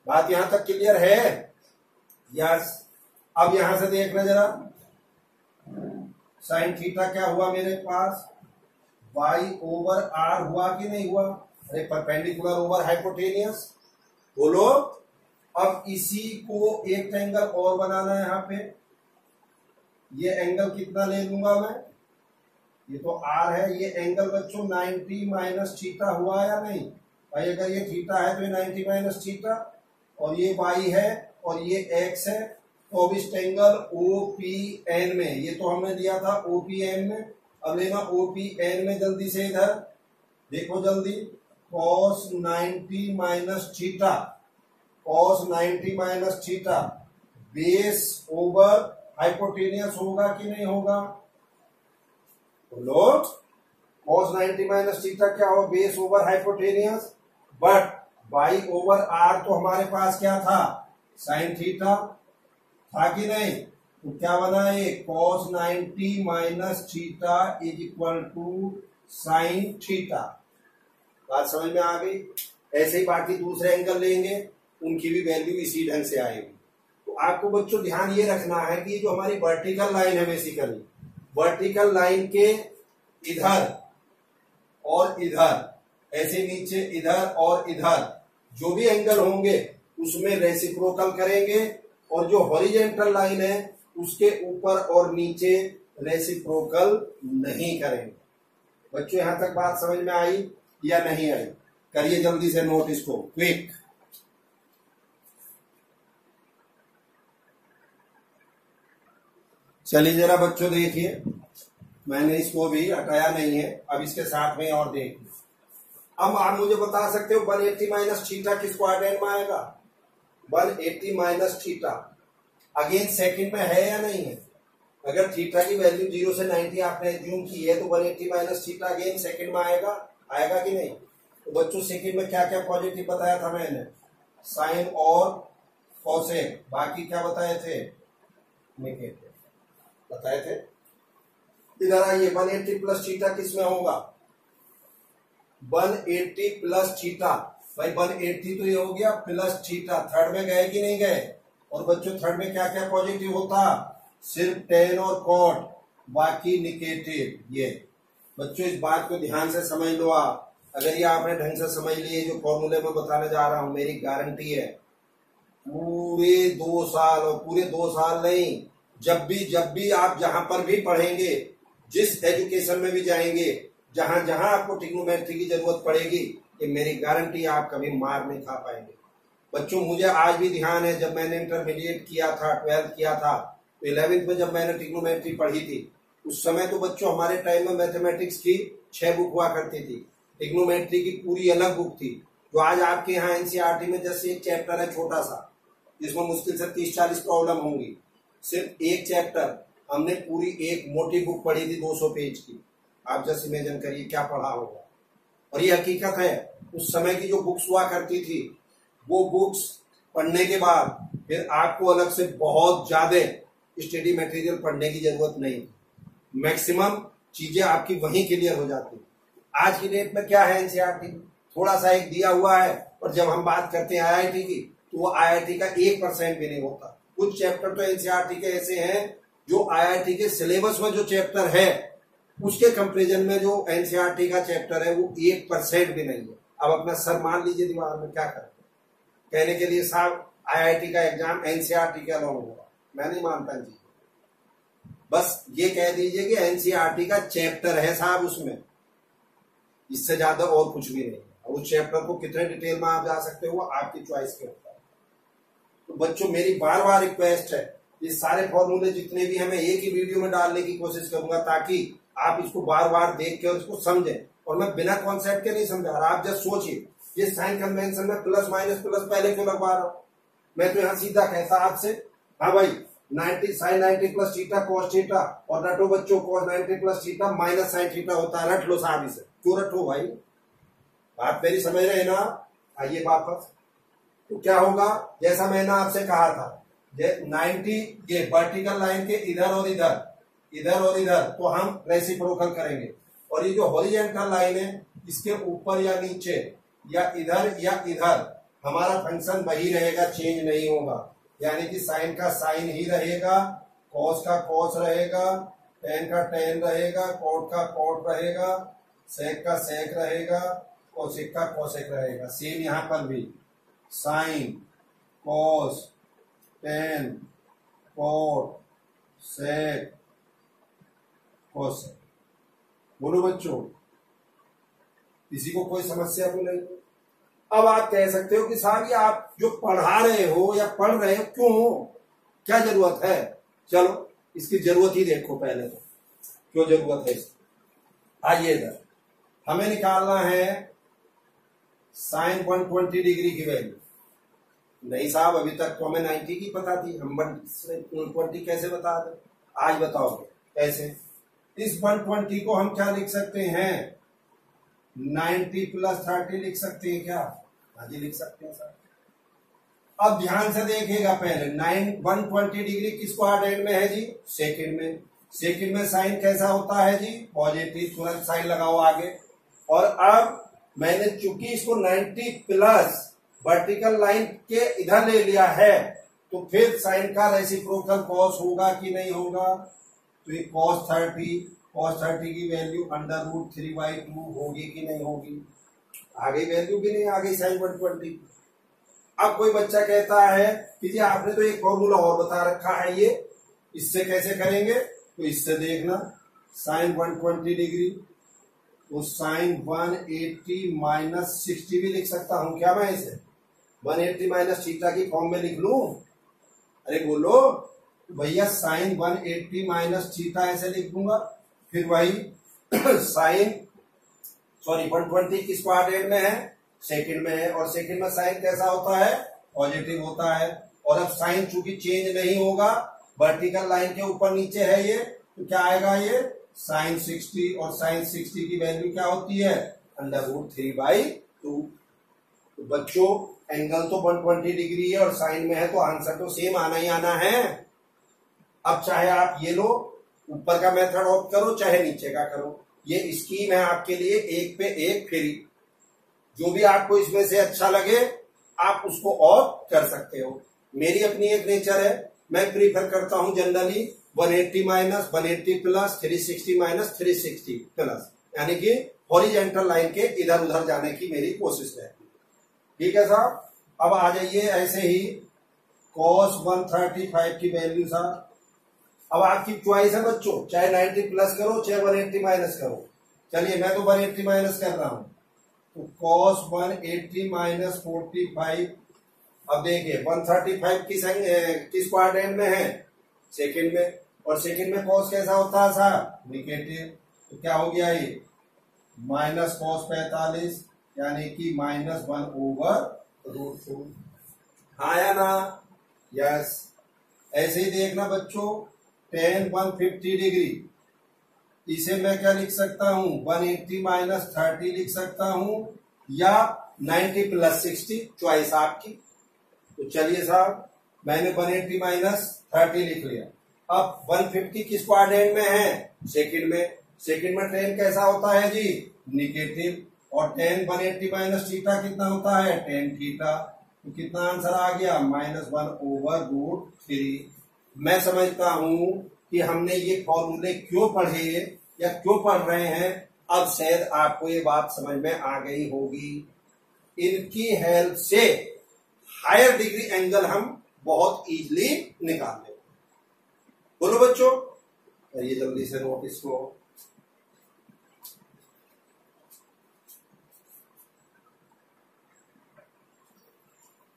बात यहां तक क्लियर है? यस। अब यहां से देखना जरा, साइन थीटा क्या हुआ मेरे पास? वाई ओवर आर हुआ कि नहीं हुआ? अरे परपेंडिकुलर ओवर हाइपोटेनियस। बोलो। अब इसी को एक एंगल और बनाना है यहाँ पे। ये एंगल कितना ले लूंगा मैं? ये तो आर है, ये एंगल बच्चों 90 माइनस थीटा हुआ या नहीं? भाई अगर ये थीटा है तो ये 90 माइनस थीटा, और ये वाई है और ये एक्स है, तो अब इस एंगल OPN में, ये तो हमने दिया था OPN में, अब लेना OPN में। जल्दी से इधर देखो जल्दी, cos 90 minus theta, cos 90 minus theta base over hypotenuse होगा कि नहीं होगा? बोलो। cos 90 माइनस थीटा क्या हो? Base over hypotenuse. But y over r तो हमारे पास क्या था? साइन थीटा था कि नहीं? तो क्या बना ये? cos 90 minus theta is equal to sine theta. बात समझ में आ गई? ऐसे ही बाकी दूसरे एंगल लेंगे, उनकी भी वैल्यू इसी ढंग से आएगी। तो आपको बच्चों ध्यान ये रखना है कि जो हमारी वर्टिकल लाइन है, बेसिकली वर्टिकल लाइन के इधर और इधर, ऐसे नीचे इधर और इधर जो भी एंगल होंगे उसमें रेसिप्रोकल करेंगे, और जो हॉरिजॉन्टल लाइन है उसके ऊपर और नीचे रेसिप्रोकल नहीं करेंगे। बच्चों यहां तक बात समझ में आई या नहीं आई? करिए जल्दी से नोट इसको, क्विक। चलिए जरा बच्चों देखिए, मैंने इसको भी हटाया नहीं है, अब इसके साथ में और देखिए। अब आप मुझे बता सकते हो 180 माइनस थीटा किस क्वाड्रेंट में आएगा? 180 माइनस थीटा अगेन सेकंड में है या नहीं है? अगर थीटा की वैल्यू 0 से 90 आपने एज्यूम की है तो 180 माइनस थीटा अगेन सेकंड में आएगा, आएगा कि नहीं? तो बच्चों सेकंड में क्या क्या पॉजिटिव बताया था मैंने? साइन और कोसेक, बाकी क्या बताए थे? नेगेटिव बताए थे। इधर आइए, 180 प्लस थीटा किस में होगा? 180 प्लस थीटा, भाई 180 तो ये हो गया प्लस थीटा, थर्ड में गए कि नहीं गए? और बच्चों थर्ड में क्या क्या पॉजिटिव होता? सिर्फ टेन और कॉट, बाकी निगेटिव। ये बच्चों इस बात को ध्यान से समझ लो आप। अगर ये आपने ढंग से समझ लिए जो फॉर्मूले में बताने जा रहा हूं, मेरी गारंटी है पूरे 2 साल, और पूरे 2 साल नहीं, जब भी आप जहां पर भी पढ़ेंगे, जिस एजुकेशन में भी जाएंगे, जहां जहां आपको ट्रिग्नोमेट्री की जरूरत पड़ेगी, ये मेरी गारंटी, आप कभी मार नहीं खा पाएंगे। बच्चों मुझे आज भी ध्यान है, जब मैंने इंटरमीडिएट किया था, 12th किया था, तो 11th में जब मैंने ट्रिग्नोमेट्री पढ़ी थी, उस समय तो बच्चों हमारे टाइम में मैथमेटिक्स की 6 बुक हुआ करती थी, ट्रिग्नोमेट्री की पूरी अलग बुक थी। जो आज आपके यहाँ एनसीईआरटी में जैसे एक चैप्टर है छोटा सा, जिसमें मुश्किल से 30-40 प्रॉब्लम होंगी, सिर्फ एक चैप्टर हमने पूरी एक मोटी बुक पढ़ी थी 200 पेज की। आप जस्ट इमेजिन करिए क्या पढ़ा होगा। और ये हकीकत है, उस समय की जो बुक्स हुआ करती थी, वो बुक्स पढ़ने के बाद फिर आपको अलग से बहुत ज्यादा स्टडी मटेरियल पढ़ने की जरूरत नहीं, मैक्सिमम चीजें आपकी वहीं क्लियर हो जाती। आज की डेट में क्या है, एनसीईआरटी थोड़ा सा एक दिया हुआ है, और जब हम बात करते हैं आईआईटी की, तो वो आईआईटी का 1% भी नहीं होता। कुछ चैप्टर तो एनसीईआरटी के ऐसे हैं जो आईआईटी के सिलेबस में जो चैप्टर है, उसके कंपेरिजन में जो एनसीईआरटी का चैप्टर है वो 1% भी नहीं है। अब अपना सर मान लीजिए दिमाग में, क्या करते कहने के लिए साहब आईआईटी का एग्जाम एनसीईआरटी के अलावा होगा, मैं नहीं मानता जी। बस ये कह दीजिए कि एनसीईआरटी का चैप्टर है साहब, उसमें इससे ज्यादा और कुछ भी नहीं है। उस चैप्टर को कितने डिटेल में आप जा सकते हो, आपकी चॉइस के ऊपर। तो बच्चों मेरी बार बार रिक्वेस्ट है, ये सारे फॉर्मूले जितने भी हमें एक ही वीडियो में डालने की कोशिश करूंगा, ताकि आप इसको बार बार देख के और इसको समझें। और मैं बिना कॉन्सेप्ट के नहीं समझा रहा, आप जस्ट सोचिए, ये साइन कन्वेंशन में प्लस माइनस प्लस पहले क्यों लगवा रहा हूं? मैं तो यहां सीधा कहता आपसे, हाँ भाई 90 sine 90 plus theta cos theta, और रटो बच्चों cos 90 plus theta minus sine theta होता है, रट लो साहब इसे। क्यों रटो भाई, बात मेरी समझ रहे हैं ना? आइए वापस, तो क्या होगा, जैसा मैंने आपसे कहा था, 90 ये वर्टिकल लाइन के इधर और इधर, इधर और इधर, तो हम रेसिप्रोकल करेंगे। और ये जो हॉरिजॉन्टल लाइन है, इसके ऊपर या नीचे या इधर हमारा फंक्शन वही रहेगा, चेंज नहीं होगा। यानी कि साइन का साइन ही रहेगा, कॉस का कॉस रहेगा, टेन का टेन रहेगा, कॉट का कॉट रहेगा, सेक का सेक रहेगा, कोसेक का कोसेक रहेगा। सेम यहां पर भी sine cos tan cot sec cosec. बोलो बच्चों, किसी को कोई समस्या तो नहीं? अब आप कह सकते हो कि साहब ये आप जो पढ़ा रहे हो या पढ़ रहे हो क्यों हो, क्या जरूरत है? चलो इसकी जरूरत ही देखो पहले तो, क्यों जरूरत है इसकी। आइए इधर, हमें निकालना है साइन 120 डिग्री की वैल्यू। नहीं साहब अभी तक तो हमें 90 की पता थी, हम 120 कैसे बता दें? आज बताओगे कैसे? इस 120 को हम क्या लिख सकते हैं, 90 प्लस 30 लिख सकते हैं क्या? हाँ जी लिख सकते हैं सर। अब ध्यान से देखिएगा, पहले 120 डिग्री किस क्वाड्रेंट में है जी? सेकंड में। सेकंड में साइन कैसा होता है जी? पॉजिटिव, तुरंत साइन लगाओ आगे। और अब मैंने चूंकि इसको 90 प्लस वर्टिकल लाइन के इधर ले लिया है, तो फिर साइन का रेसिप्रोकल कॉस होगा कि नहीं होगा? तो ये cos 30 की वैल्यू √3/2 होगी कि नहीं होगी? आ गई वैल्यू भी नहीं, आ गई साइन 120। अब कोई बच्चा कहता है कि जी आपने तो एक फॉर्मूला और बता रखा है, ये इससे कैसे करेंगे? तो इससे देखना, साइन 120 डिग्री, तो साइन 180 माइनस 60 भी लिख सकता हूं क्या मैं इसे? 180 माइनस थीटा की फॉर्म में लिख लूं? अरे बोलो भैया, साइन 180 माइनस थीटा ऐसे लिख दूंगा। फिर वही साइन 120 किस क्वाड्रेंट में है? सेकंड में है। और सेकंड में साइन कैसा होता है? पॉजिटिव होता है। और अब साइन चूंकि चेंज नहीं होगा, वर्टिकल लाइन के ऊपर नीचे है ये, तो क्या आएगा ये साइन 60, और साइन 60 की वैल्यू क्या होती है √3/2। तो बच्चों एंगल तो 120 डिग्री है और साइन में है, तो आंसर तो सेम आना ही आना है। अब चाहे आप ये लो, ऊपर का मेथड ऑप्ट करो, चाहे नीचे का करो, ये स्कीम है आपके लिए, एक पे एक फ्री। जो भी आपको इसमें से अच्छा लगे आप उसको ऑप्ट कर सकते हो। मेरी अपनी एक नेचर है, मैं प्रीफर करता हूं generally 180 minus 180 plus 360 minus 360 plus, यानी कि हॉरिजेंटल लाइन के इधर उधर जाने की मेरी कोशिश है। ठीक है साहब। अब आ जाइए ऐसे ही cos 135 की वैल्यू साहब। अब आपकी चॉइस है बच्चों, चाहे 90 प्लस करो चाहे 180 माइनस करो। चलिए मैं तो 180 माइनस कर रहा हूं, तो cos 180 माइनस 45। अब देखिए 135 किस क्वाड्रेंट में है, सेकंड में, और सेकंड में cos कैसा होता है साहब निगेटिव, तो क्या हो गया ये माइनस cos 45, यानी कि -1/√4। आया ना, यस। ऐसे ही देखना बच्चों tan 150 डिग्री, इसे मैं क्या लिख सकता हूं 180 माइनस 30 लिख सकता हूं, या 90 प्लस 60, चॉइस आपकी। तो चलिए साहब मैंने 180 माइनस 30 लिख लिया। अब 150 किस क्वाड्रेंट में है, सेकंड में। सेकंड में tan कैसा होता है जी निगेटिव, और tan 180 माइनस थीटा कितना होता है tan थीटा, तो कितना आंसर आ गया -1/√3। मैं समझता हूं कि हमने ये फॉर्मूले क्यों पढ़े या क्यों पढ़ रहे हैं, अब शायद आपको ये बात समझ में आ गई होगी। इनकी हेल्प से हायर डिग्री एंगल हम बहुत इजीली निकाल लेंगे। बोलो बच्चों, ये जल्दी से नोटिस को।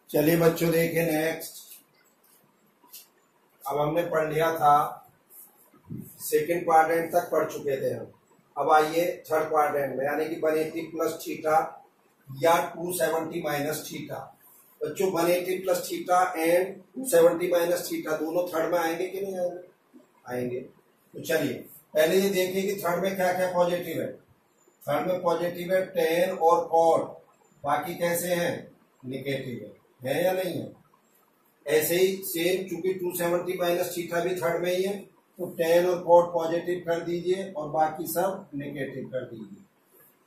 चलिए बच्चों देखिए नेक्स्ट। अब हमने पढ़ लिया था, सेकेंड क्वाड्रेंट तक पढ़ चुके थे हम। अब आइए थर्ड क्वाड्रेंट में, यानी कि 180 प्लस थीटा या 270 माइनस थीटा। बच्चों 180 plus theta and 270 minus theta दोनों थर्ड में आएंगे कि नहीं आएंगे, आएंगे। तो चलिए पहले ये देखिए कि थर्ड में क्या क्या पॉजिटिव है। थर्ड में पॉजिटिव है tan और cot, बाकी कैसे हैं निगेटिव है या नहीं है। ऐसे ही सेम, चूंकि 270 माइनस थीटा भी थर्ड में ही है, तो tan और cot पॉजिटिव कर दीजिए और बाकी सब नेगेटिव कर दीजिए।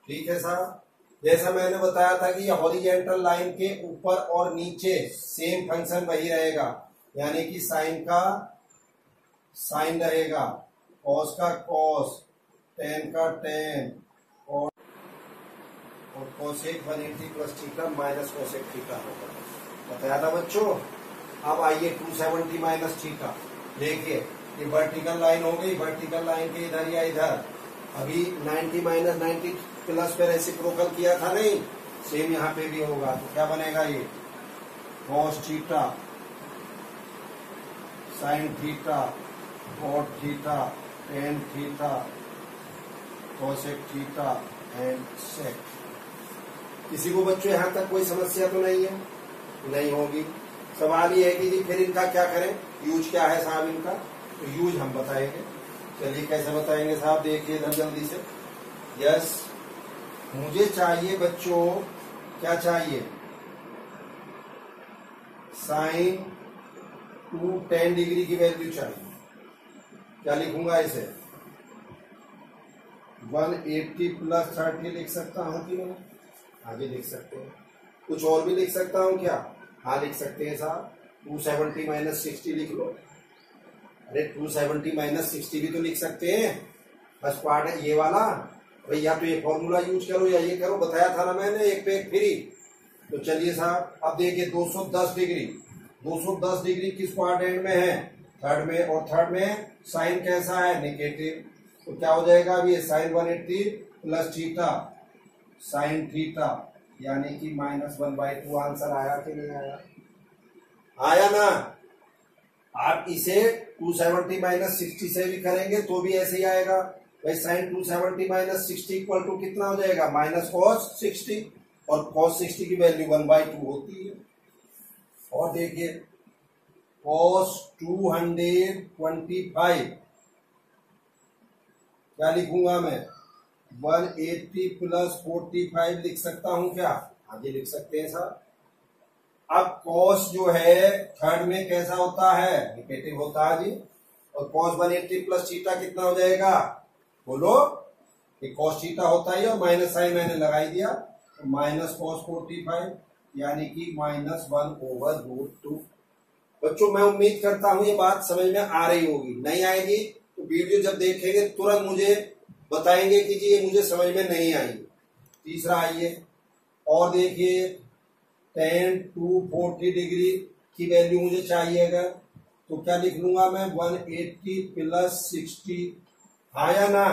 ठीक है साहब। जैसा मैंने बताया था कि हॉरिजेंटल लाइन के ऊपर और नीचे सेम फंक्शन वही रहेगा, यानी कि साइन का साइन रहेगा, cos का cos, tan का tan, और cosec 180 plus theta minus cosec theta होगा। बताया था बच्चों। अब आइए 270 माइनस थीटा, देखिए ये वर्टिकल लाइन हो गई, वर्टिकल लाइन के इधर या इधर। अभी 90 माइनस 90 प्लस पे रेसिप्रोकल किया था नहीं, सेम यहाँ पे भी होगा। तो क्या बनेगा ये cos theta sine theta cot theta tan theta cosec theta and sec। किसी को बच्चों यहाँ तक कोई समस्या तो नहीं है, नहीं होगी। सवाल ये है कि जी फिर इनका क्या करें, यूज क्या है साहब इनका, तो यूज हम बताएंगे। चलिए कैसे बताएंगे साहब, देखिए इधर जल्दी से। यस, मुझे चाहिए बच्चों, क्या चाहिए साइन 210 डिग्री की वैल्यू चाहिए। क्या लिखूंगा इसे 180 प्लस 30 लिख सकता हूं कि नहीं, आगे लिख सकते हैं। कुछ और भी लिख सकता हूं क्या, हाँ लिख सकते हैं साहब। 270 माइनस 60 लिख लो। अरे 270 माइनस 60 भी तो लिख सकते हैं, फर्स्ट पार्ट है ये वाला। भाई या तो ये फॉर्मूला यूज करो या ये करो, बताया था ना मैंने, एक पे एक फ्री। तो चलिए साहब अब देखिए 210 डिग्री, 210 डिग्री किस क्वाड्रेंट में है, थर्ड में, और थर्ड में साइन कैसा है निगेटिव। तो क्या हो जाएगा अब ये sine 180 plus theta sine theta, यानी कि -1/2। आंसर आया कि नहीं आया, आया ना। आप इसे 270 माइनस 60 से भी करेंगे तो भी ऐसे ही आएगा। भाई साइन 270 माइनस 60 इक्वल टू कितना हो जाएगा माइनस cos 60, और cos 60 की वैल्यू 1/2 होती है। और देखिए cos 225 क्या लिखूंगा मैं 180 प्लस 45 लिख सकता हूं क्या? आगे लिख सकते हैं सर। अब cos जो है थर्ड में कैसा होता है? निगेटिव होता है जी। और cos 180 प्लस थीटा कितना हो जाएगा? बोलो। ये cos थीटा होता है और माइनस साइन मैंने लगाई दिया, तो माइनस cos 45 यानी कि -1/√2। बच्चों मैं उम्मीद करता हूं ये बात समझ में आ रही होगी। नहीं आएगी तो वीडियो जब देखेंगे तुरंत मुझे बताएंगे कि जी ये मुझे समझ में नहीं आई। तीसरा आइए और देखिए tan 240 डिग्री की वैल्यू मुझे चाहिए अगर, तो क्या लिख लूंगा मैं 180 प्लस 60। हाँ या ना?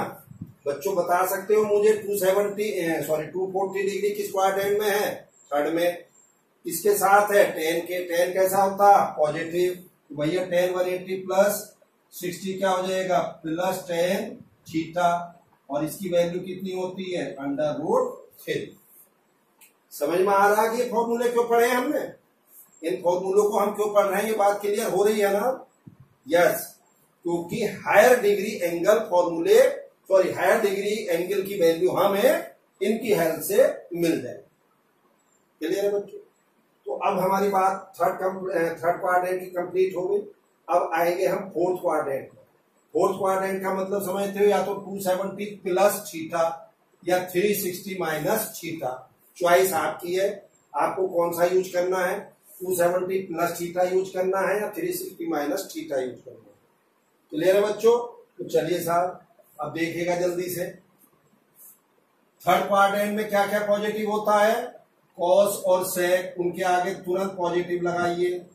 बच्चों बता सकते हो मुझे 240 डिग्री किस क्वाड्रेंट में है? थर्ड में। इसके साथ है tan के, tan कैसा होता? पॉजिटिव। तो भैया tan 180 प्लस 60 क्या हो जाएगा? Plus tan theta. और इसकी वैल्यू कितनी होती है? √3। समझ में आ रहा है कि ये फॉर्मूले क्यों पढ़े हैं हमने? इन फॉर्मूलों को हम क्यों पढ़ रहे हैं? ये बात क्लियर हो रही है ना? यस, क्योंकि हायर डिग्री एंगल फॉर्मूले हायर डिग्री एंगल की वैल्यू हमें इनकी हेल्प से मिल जाए। क्लियर है बच्चों? तो अब हमारी बात थर्ड क्वाड्रेंट की कंप्लीट हो गई। अब आएंगे हम फोर्थ क्वाड्रेंट। फोर्थ क्वाड्रेंट का मतलब समझते हो, या तो 270 प्लस थीटा या 360 माइनस थीटा। चॉइस आपकी है, आपको कौन सा यूज करना है? 270 प्लस थीटा यूज करना है या 360 माइनस थीटा यूज करना है। क्लियर है बच्चों? तो चलिए साहब अब देखिएगा जल्दी से। थर्ड क्वाड्रेंट में क्या क्या पॉजिटिव होता है? कॉस और सेक, उनके आगे तुरंत पॉजिटिव लगाइए।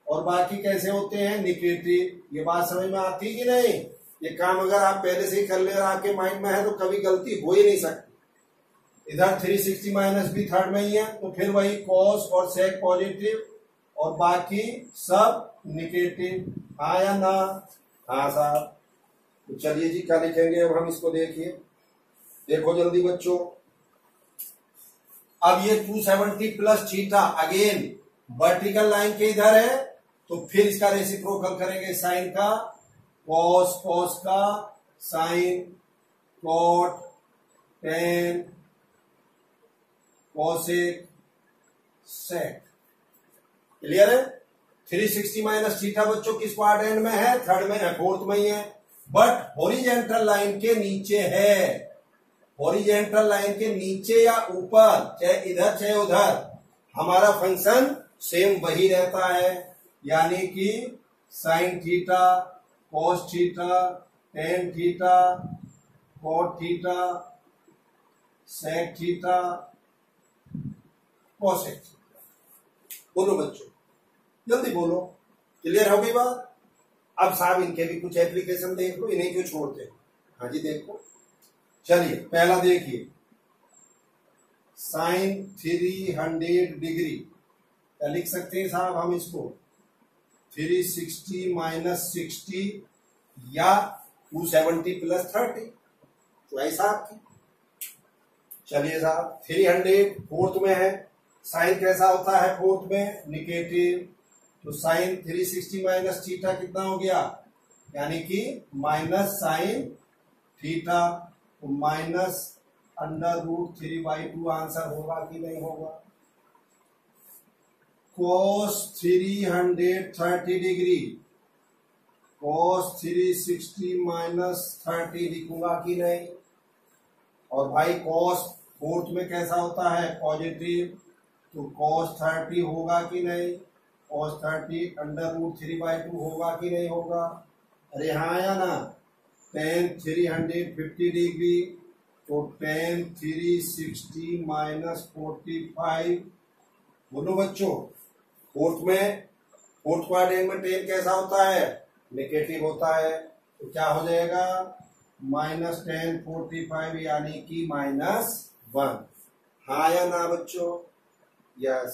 और बाकी कैसे होते हैं? निगेटिव। ये बात समझ में आती कि नहीं? ये काम अगर आप पहले से ही कर ले और आपके माइंड में है तो कभी गलती हो ही नहीं सकती। इधर 360 माइनस भी थर्ड में ही है, तो फिर वही कॉस और सेक पॉजिटिव और बाकी सब निगेटिव। हाँ या ना? हाँ साहब। तो चलिए जी क्या लिखेंगे अब हम इसको देखिए। देखो जल्दी बच्चों। अब ये 270 plus theta again vertical line के इधर है, तो फिर इसका रेसिप्रोकल करेंगे साइन का, कॉस कॉस का, sine cot, tan cosec sec. Clear है? 360 माइनस थीटा बच्चों किस क्वाड्रेंट में है? थर्ड में है, फोर्थ में ही है, बट हॉरिजॉन्टल लाइन के नीचे है। हॉरिजॉन्टल लाइन के नीचे या ऊपर, चाहे इधर चाहे उधर, हमारा फंक्शन सेम वही रहता है। यानी कि sine theta, cos theta, tan theta, cot theta, sec theta, cosec theta. बोलो बच्चों, जल्दी बोलो। क्लियर हो गई बात? अब साहब इनके भी कुछ एप्लीकेशन देख लो, इन्हें क्यों छोड़ते? हाँ जी देखो। चलिए पहला देखिए, साइन 300 डिग्री क्या लिख सकते हैं साहब हम इसको? 360 माइनस 60 या 270 प्लस 30। चॉइस आपकी। चलिए साहब 300 फोर्थ में है, साइन कैसा होता है फोर्थ में? निगेटिव। तो साइन 360 माइनस थीटा कितना हो गया? यानी कि माइनस साइन थीटा, तो माइनस √3/2 आंसर होगा कि नहीं होगा? cos 330 डिग्री, cos 360 माइनस 30 लिखूंगा कि नहीं? और भाई cos फोर्थ में कैसा होता है? पॉजिटिव। तो cos 30 होगा कि नहीं? cos 30 √3/2 होगा कि नहीं होगा? अरे हाँ या ना? tan 350 डिग्री, तो tan 360 माइनस 45। बोलो बच्चों, फोर्थ क्वाड्रेंट में tan कैसा होता है? नेगेटिव होता है। तो क्या हो जाएगा? -tan 45 यानी कि -1। हाँ या ना बच्चों? यस।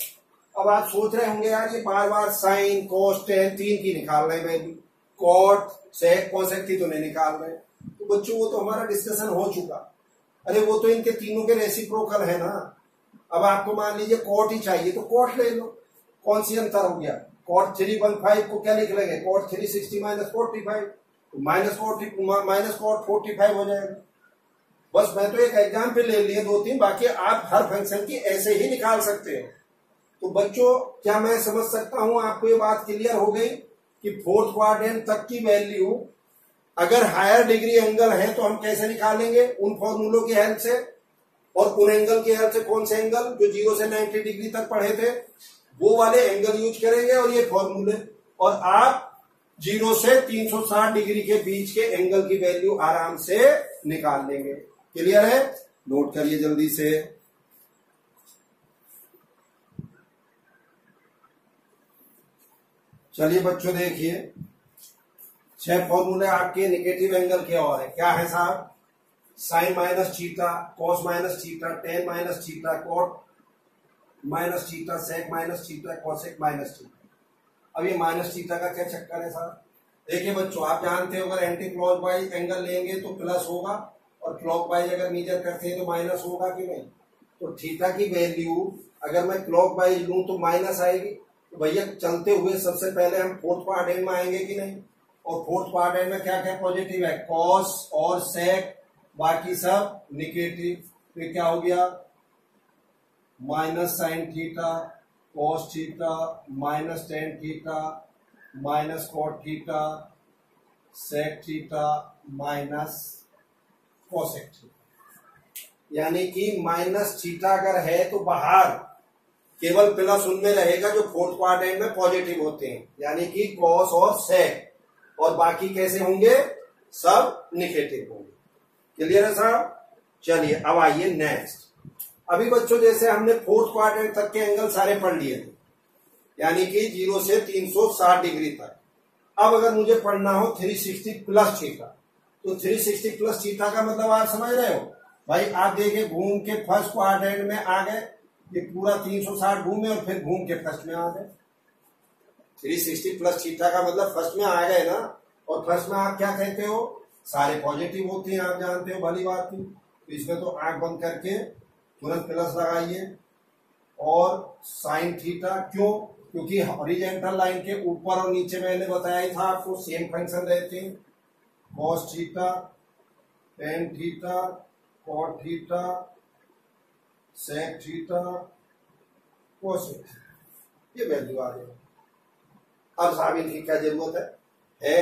अब आप सोच रहे होंगे यार ये बार बार साइन कॉस टेन तीन की निकाल रहे हैं वैल्यू, कॉट सेक कॉसेक की तो नहीं निकाल रहे। तो बच्चों वो तो हमारा डिस्कशन हो चुका। अरे वो तो इनके तीनों के रेसिप्रोकल है ना। अब आपको मान लीजिए कॉट ही चाहिए तो कॉट ले लो। कौन सी अंतर हो गया? cot 315 को क्या लिख लेंगे, cot 360 माइनस 45, तो माइनस cot 45 हो जाएगा। बस मैं तो एक एग्जाम्पल ले लिए 2-3, बाकी आप हर फंक्शन की ऐसे ही निकाल सकते हैं। तो बच्चों क्या मैं समझ सकता हूं, आपको ये बात क्लियर हो गई कि फोर्थ क्वाड्रेंट तक की वैल्यू अगर हायर डिग्री एंगल है तो हम कैसे निकालेंगे, उन फॉर्मूलों की हेल्प से, और उन एंगल की हेल्प से। कौन से एंगल, जो 0 से 90 डिग्री तक पढ़े थे वो वाले एंगल यूज करेंगे और ये फॉर्मूले, और आप 0 से 360 डिग्री के बीच के एंगल की वैल्यू आराम से निकाल लेंगे। क्लियर है, नोट करिए जल्दी से। चलिए बच्चों देखिए, 6 फॉर्मूले आपके निगेटिव एंगल के और है। क्या है साहब, sine minus theta, cos minus theta, tan minus theta, cot minus theta, sec minus theta, cosec minus theta. अब ये माइनस थीटा का क्या चक्कर है साहब, देखिए बच्चों आप जानते हो अगर एंटी क्लॉकवाइज एंगल लेंगे तो प्लस होगा, और क्लॉकवाइज अगर मेजर करते हैं तो माइनस होगा कि नहीं। तो थीटा की वैल्यू अगर मैं क्लॉकवाइज लूं तो माइनस आएगी। तो भैया चलते हुए सबसे पहले हम फोर्थ क्वाड्रेंट में आएंगे कि नहीं, और फोर्थ क्वाड्रेंट में क्या क्या पॉजिटिव है, कॉस और सेक, बाकी सब निगेटिव। तो क्या हो गया, minus sine theta, cos theta, minus tan theta, minus cot theta, sec theta, minus cosec theta. यानी कि माइनस थीटा अगर है तो बाहर केवल प्लस उनमें रहेगा जो फोर्थ क्वाड्रेंट में पॉजिटिव होते हैं, यानी कि कॉस और सेक, और बाकी कैसे होंगे, सब निगेटिव होंगे। क्लियर है साहब। चलिए अब आइए नेक्स्ट। अभी बच्चों जैसे हमने फोर्थ क्वाड्रेंट तक के एंगल सारे पढ़ लिए थे, यानी कि 0 से 360 डिग्री तक। अब अगर मुझे पढ़ना हो 360 प्लस थीटा, तो 360 प्लस थीटा का मतलब आप समझ रहे हो भाई, आप देखिए घूम के फर्स्ट क्वाड्रेंट में आ गए, ये पूरा 360 घूमे और फिर घूम के फर्स्ट में आ गए। 360 प्लस थीटा का मतलब फर्स्ट में आ गए ना, और फर्स्ट में आप क्या कहते हो, सारे पॉजिटिव होते हैं, आप जानते हो, भली बात थी। तो इसमें तो आंख बंद करके तुरंत प्लस लगाइए। और साइन थीटा क्यों, क्योंकि हॉरिजॉन्टल लाइन के ऊपर और नीचे मैंने बताया ही था आपको सेम फंक्शन रहते हैं। Cos theta, tan theta, cot theta, sec theta, cosec, ये वैल्यू आ गई। अब साहब इनकी क्या जरूरत है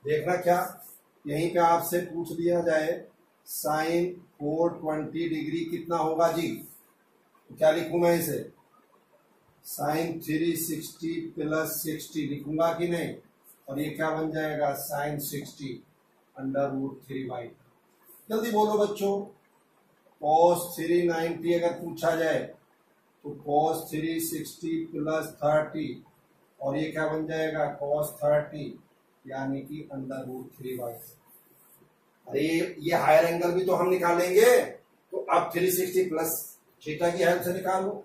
देखना, क्या यहीं पे आपसे पूछ लिया जाए साइन 420 डिग्री कितना होगा जी, तो क्या लिखूं मैं इसे, साइन 360 प्लस 60 लिखूंगा कि नहीं, और ये क्या बन जाएगा, साइन 60 √3/। जल्दी बोलो बच्चों, cos 390 अगर पूछा जाए तो cos 360 प्लस 30, और ये क्या बन जाएगा, cos 30 यानी कि √3/। अरे ये हायर एंगल भी तो हम निकालेंगे, तो अब 360 प्लस थीटा की हेल्प से निकालो।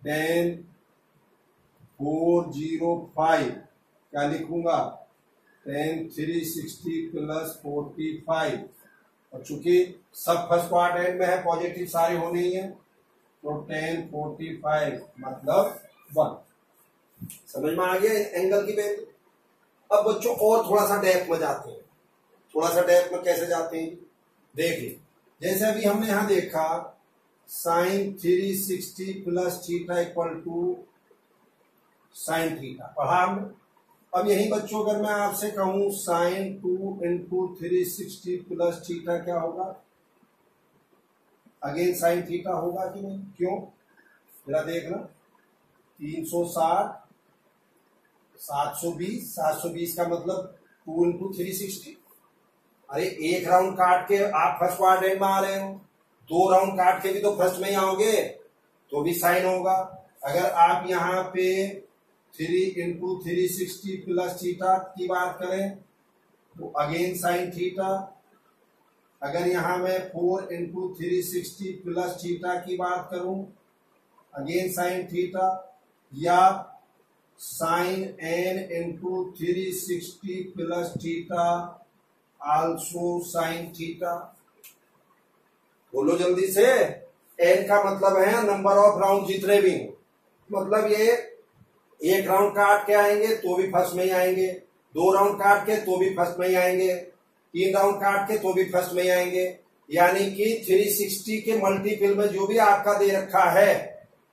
10,405 क्या लिखूंगा, 10,360 प्लस 45, और चूंकि सब फर्स्ट क्वाड्रेंट में है, पॉजिटिव सारे होने ही है, तो 1045 मतलब 1। समझ में आ गया एंगल की वैल्यू। अब बच्चों और थोड़ा सा डेप्थ में जाते हैं। थोड़ा सा डेप्थ में कैसे जाते हैं, देखिए जैसे अभी हमने यहां देखा sine 360 plus theta equal to sine theta, पढ़ा हमने। अब यही बच्चों अगर मैं आपसे कहूं साइन 2 इंटू 360 प्लस थीटा क्या होगा, अगेन साइन थीटा होगा कि नहीं, क्यों जरा देखना, 360 720, 720 का मतलब 2 इंटू 360। अरे एक राउंड काट के आप फर्स्ट क्वाड्रेंट में आ रहे हो, 2 राउंड काट के भी तो फर्स्ट में ही आओगे, तो भी साइन होगा। अगर आप यहाँ पे 3 इंटू 360 प्लस थीटा की बात करें तो अगेन साइन थीटा। अगर यहां मैं 4 इंटू 360 प्लस थीटा की बात करूं, अगेन साइन थीटा, या sine n into 360 plus theta also sine theta. बोलो जल्दी से, n का मतलब है नंबर ऑफ राउंड जितने भी, मतलब ये एक राउंड काट के आएंगे तो भी फर्स्ट में ही आएंगे, 2 राउंड काट के तो भी फर्स्ट में ही आएंगे, 3 राउंड काट के तो भी फर्स्ट में ही आएंगे। यानी कि 360 के मल्टीपल में जो भी आपका दे रखा है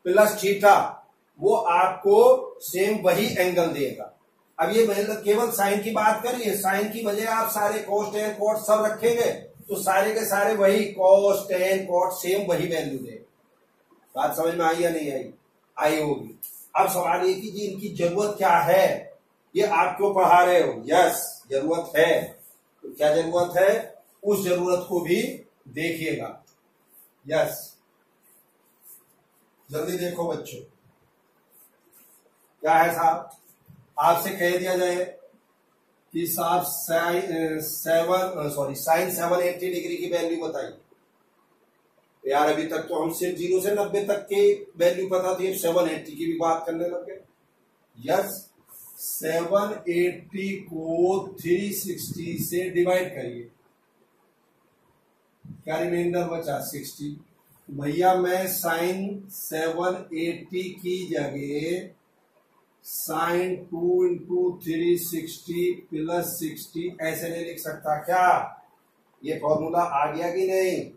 प्लस थीटा, वो आपको सेम वही एंगल देगा। अब ये केवल साइन की बात करिए, साइन की वजह आप सारे कोस टेन कॉट सब रखेंगे तो सारे के सारे वही कोस टेन कॉट सेम वही वैल्यू देगा। बात समझ में आई या नहीं आई? आई होगी। अब सवाल ये कि जी इनकी जरूरत क्या है, ये आप क्यों पढ़ा रहे हो? यस, जरूरत है। तो क्या जरूरत है, उस जरूरत को भी देखिएगा। यस, जल्दी देखो बच्चों, क्या है साहब, आपसे कह दिया जाए कि साहब साइन 780 डिग्री की वैल्यू बताइए। यार अभी तक तो हम सिर्फ 0 से 90 तक की वैल्यू पता थी, 780 की भी बात करने लगे। यस, 780 को 360 से डिवाइड करिए, क्या रिमाइंडर बचा? 60। भैया मैं साइन 780 की जगह साइन 2 इंटू 360 प्लस 60 ऐसे नहीं लिख सकता क्या? ये फॉर्मूला आ गया कि नहीं?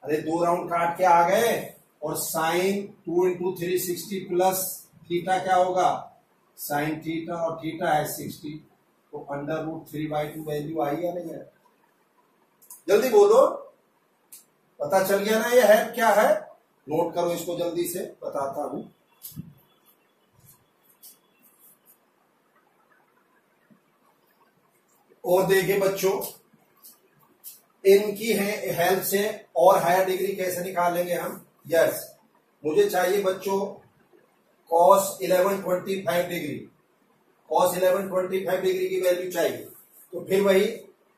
अरे 2 राउंड काट के आ गए और साइन 2 इंटू 360 प्लस थीटा क्या होगा? साइन थीटा, और थीटा है 60, तो √3/2 वैल्यू आई या नहीं है? जल्दी बोलो, पता चल गया ना ये है क्या है? नोट करो इसको, जल्दी से बताता हूं। और देखिए बच्चों, इनकी है हेल्प से और हायर डिग्री कैसे निकालेंगे हम? यस, मुझे चाहिए बच्चों cos 1125 डिग्री, cos 1125 डिग्री की वैल्यू चाहिए। तो फिर वही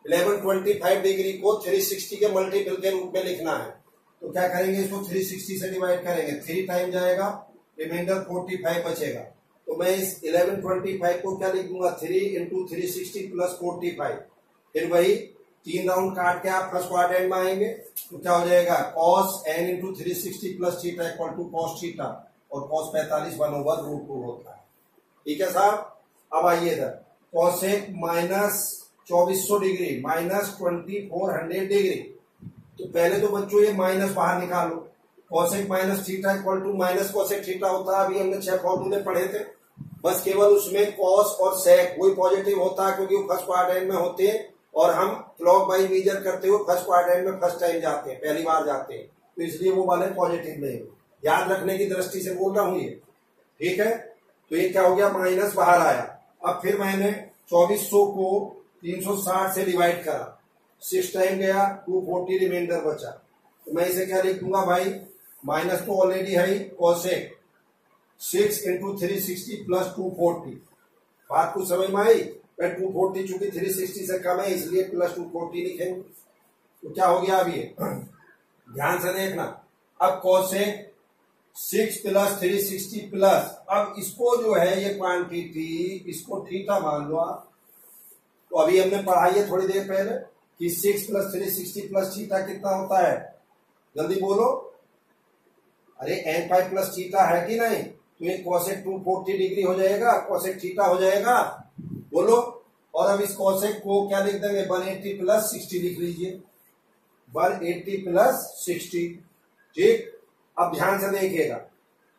1125 डिग्री को 360 के मल्टीपल के रूप में लिखना है। तो क्या करेंगे, इसको 360 से डिवाइड करेंगे, 3 टाइम जाएगा, रिमाइंडर 45 बचेगा। तो मैं इस 1125 को क्या लिख दूंगा? 3 इंटू 360 प्लस 45। फिर वही 3 राउंड काट के आप फर्स्ट क्वाड्रेंट में आएंगे तो क्या हो जाएगा? cos n into 360 plus theta equal to cos theta, और cos 45 1/√2 होता है। ठीक है साहब। अब आइए इधर, cosec minus 2400 degree minus 2400 degree. तो पहले तो बच्चों ये माइनस बाहर निकालो, cosec minus theta equal to minus cosec theta होता है। अभी हमने 6 फॉर्मूले पढ़े थे, बस केवल उसमें cos और sec कोई पॉजिटिव होता है क्योंकि वो फर्स्ट क्वाड्रेंट में होते हैं, और हम क्लॉक वाइज मेजर करते हुए फर्स्ट क्वाड्रेंट में फर्स्ट टाइम जाते हैं, पहली बार जाते हैं, तो इसलिए वो वाले पॉजिटिव नहीं। याद रखने की दृष्टि से बोल रहा हूं ये, ठीक है। तो ये क्या हो गया, माइनस बाहर आया। अब फिर मैंने 2400 को 360 से डिवाइड करा, 6 टाइम गया, 240 रिमाइंडर बचा। तो मैं इसे क्या लिख दूंगा भाई, माइनस तो ऑलरेडी है ही, cosec 6 इंटू 360 प्लस 240। बात कुछ समझ में आई? 240 चूंकि 360 से कम है इसलिए प्लस 240 लिखेंगे। तो क्या हो गया अब ये, ध्यान से देखना। अब cosec 6 प्लस 360 प्लस, अब इसको जो है ये क्वांटिटी, इसको थीटा मान लो आप। तो अभी हमने पढ़ाई है थोड़ी देर पहले कि 6 प्लस 360 प्लस थीटा कितना होता है? जल्दी बोलो। अरे n5 प्लस थीटा है कि नहीं? तो ये cosec 240 डिग्री हो जाएगा, cosec थीटा हो जाएगा, बोलो। और अब इस cosec को क्या लिख देंगे, 180 प्लस 60 लिख लीजिए, 180 प्लस 60। ठीक, अब ध्यान से देखिएगा,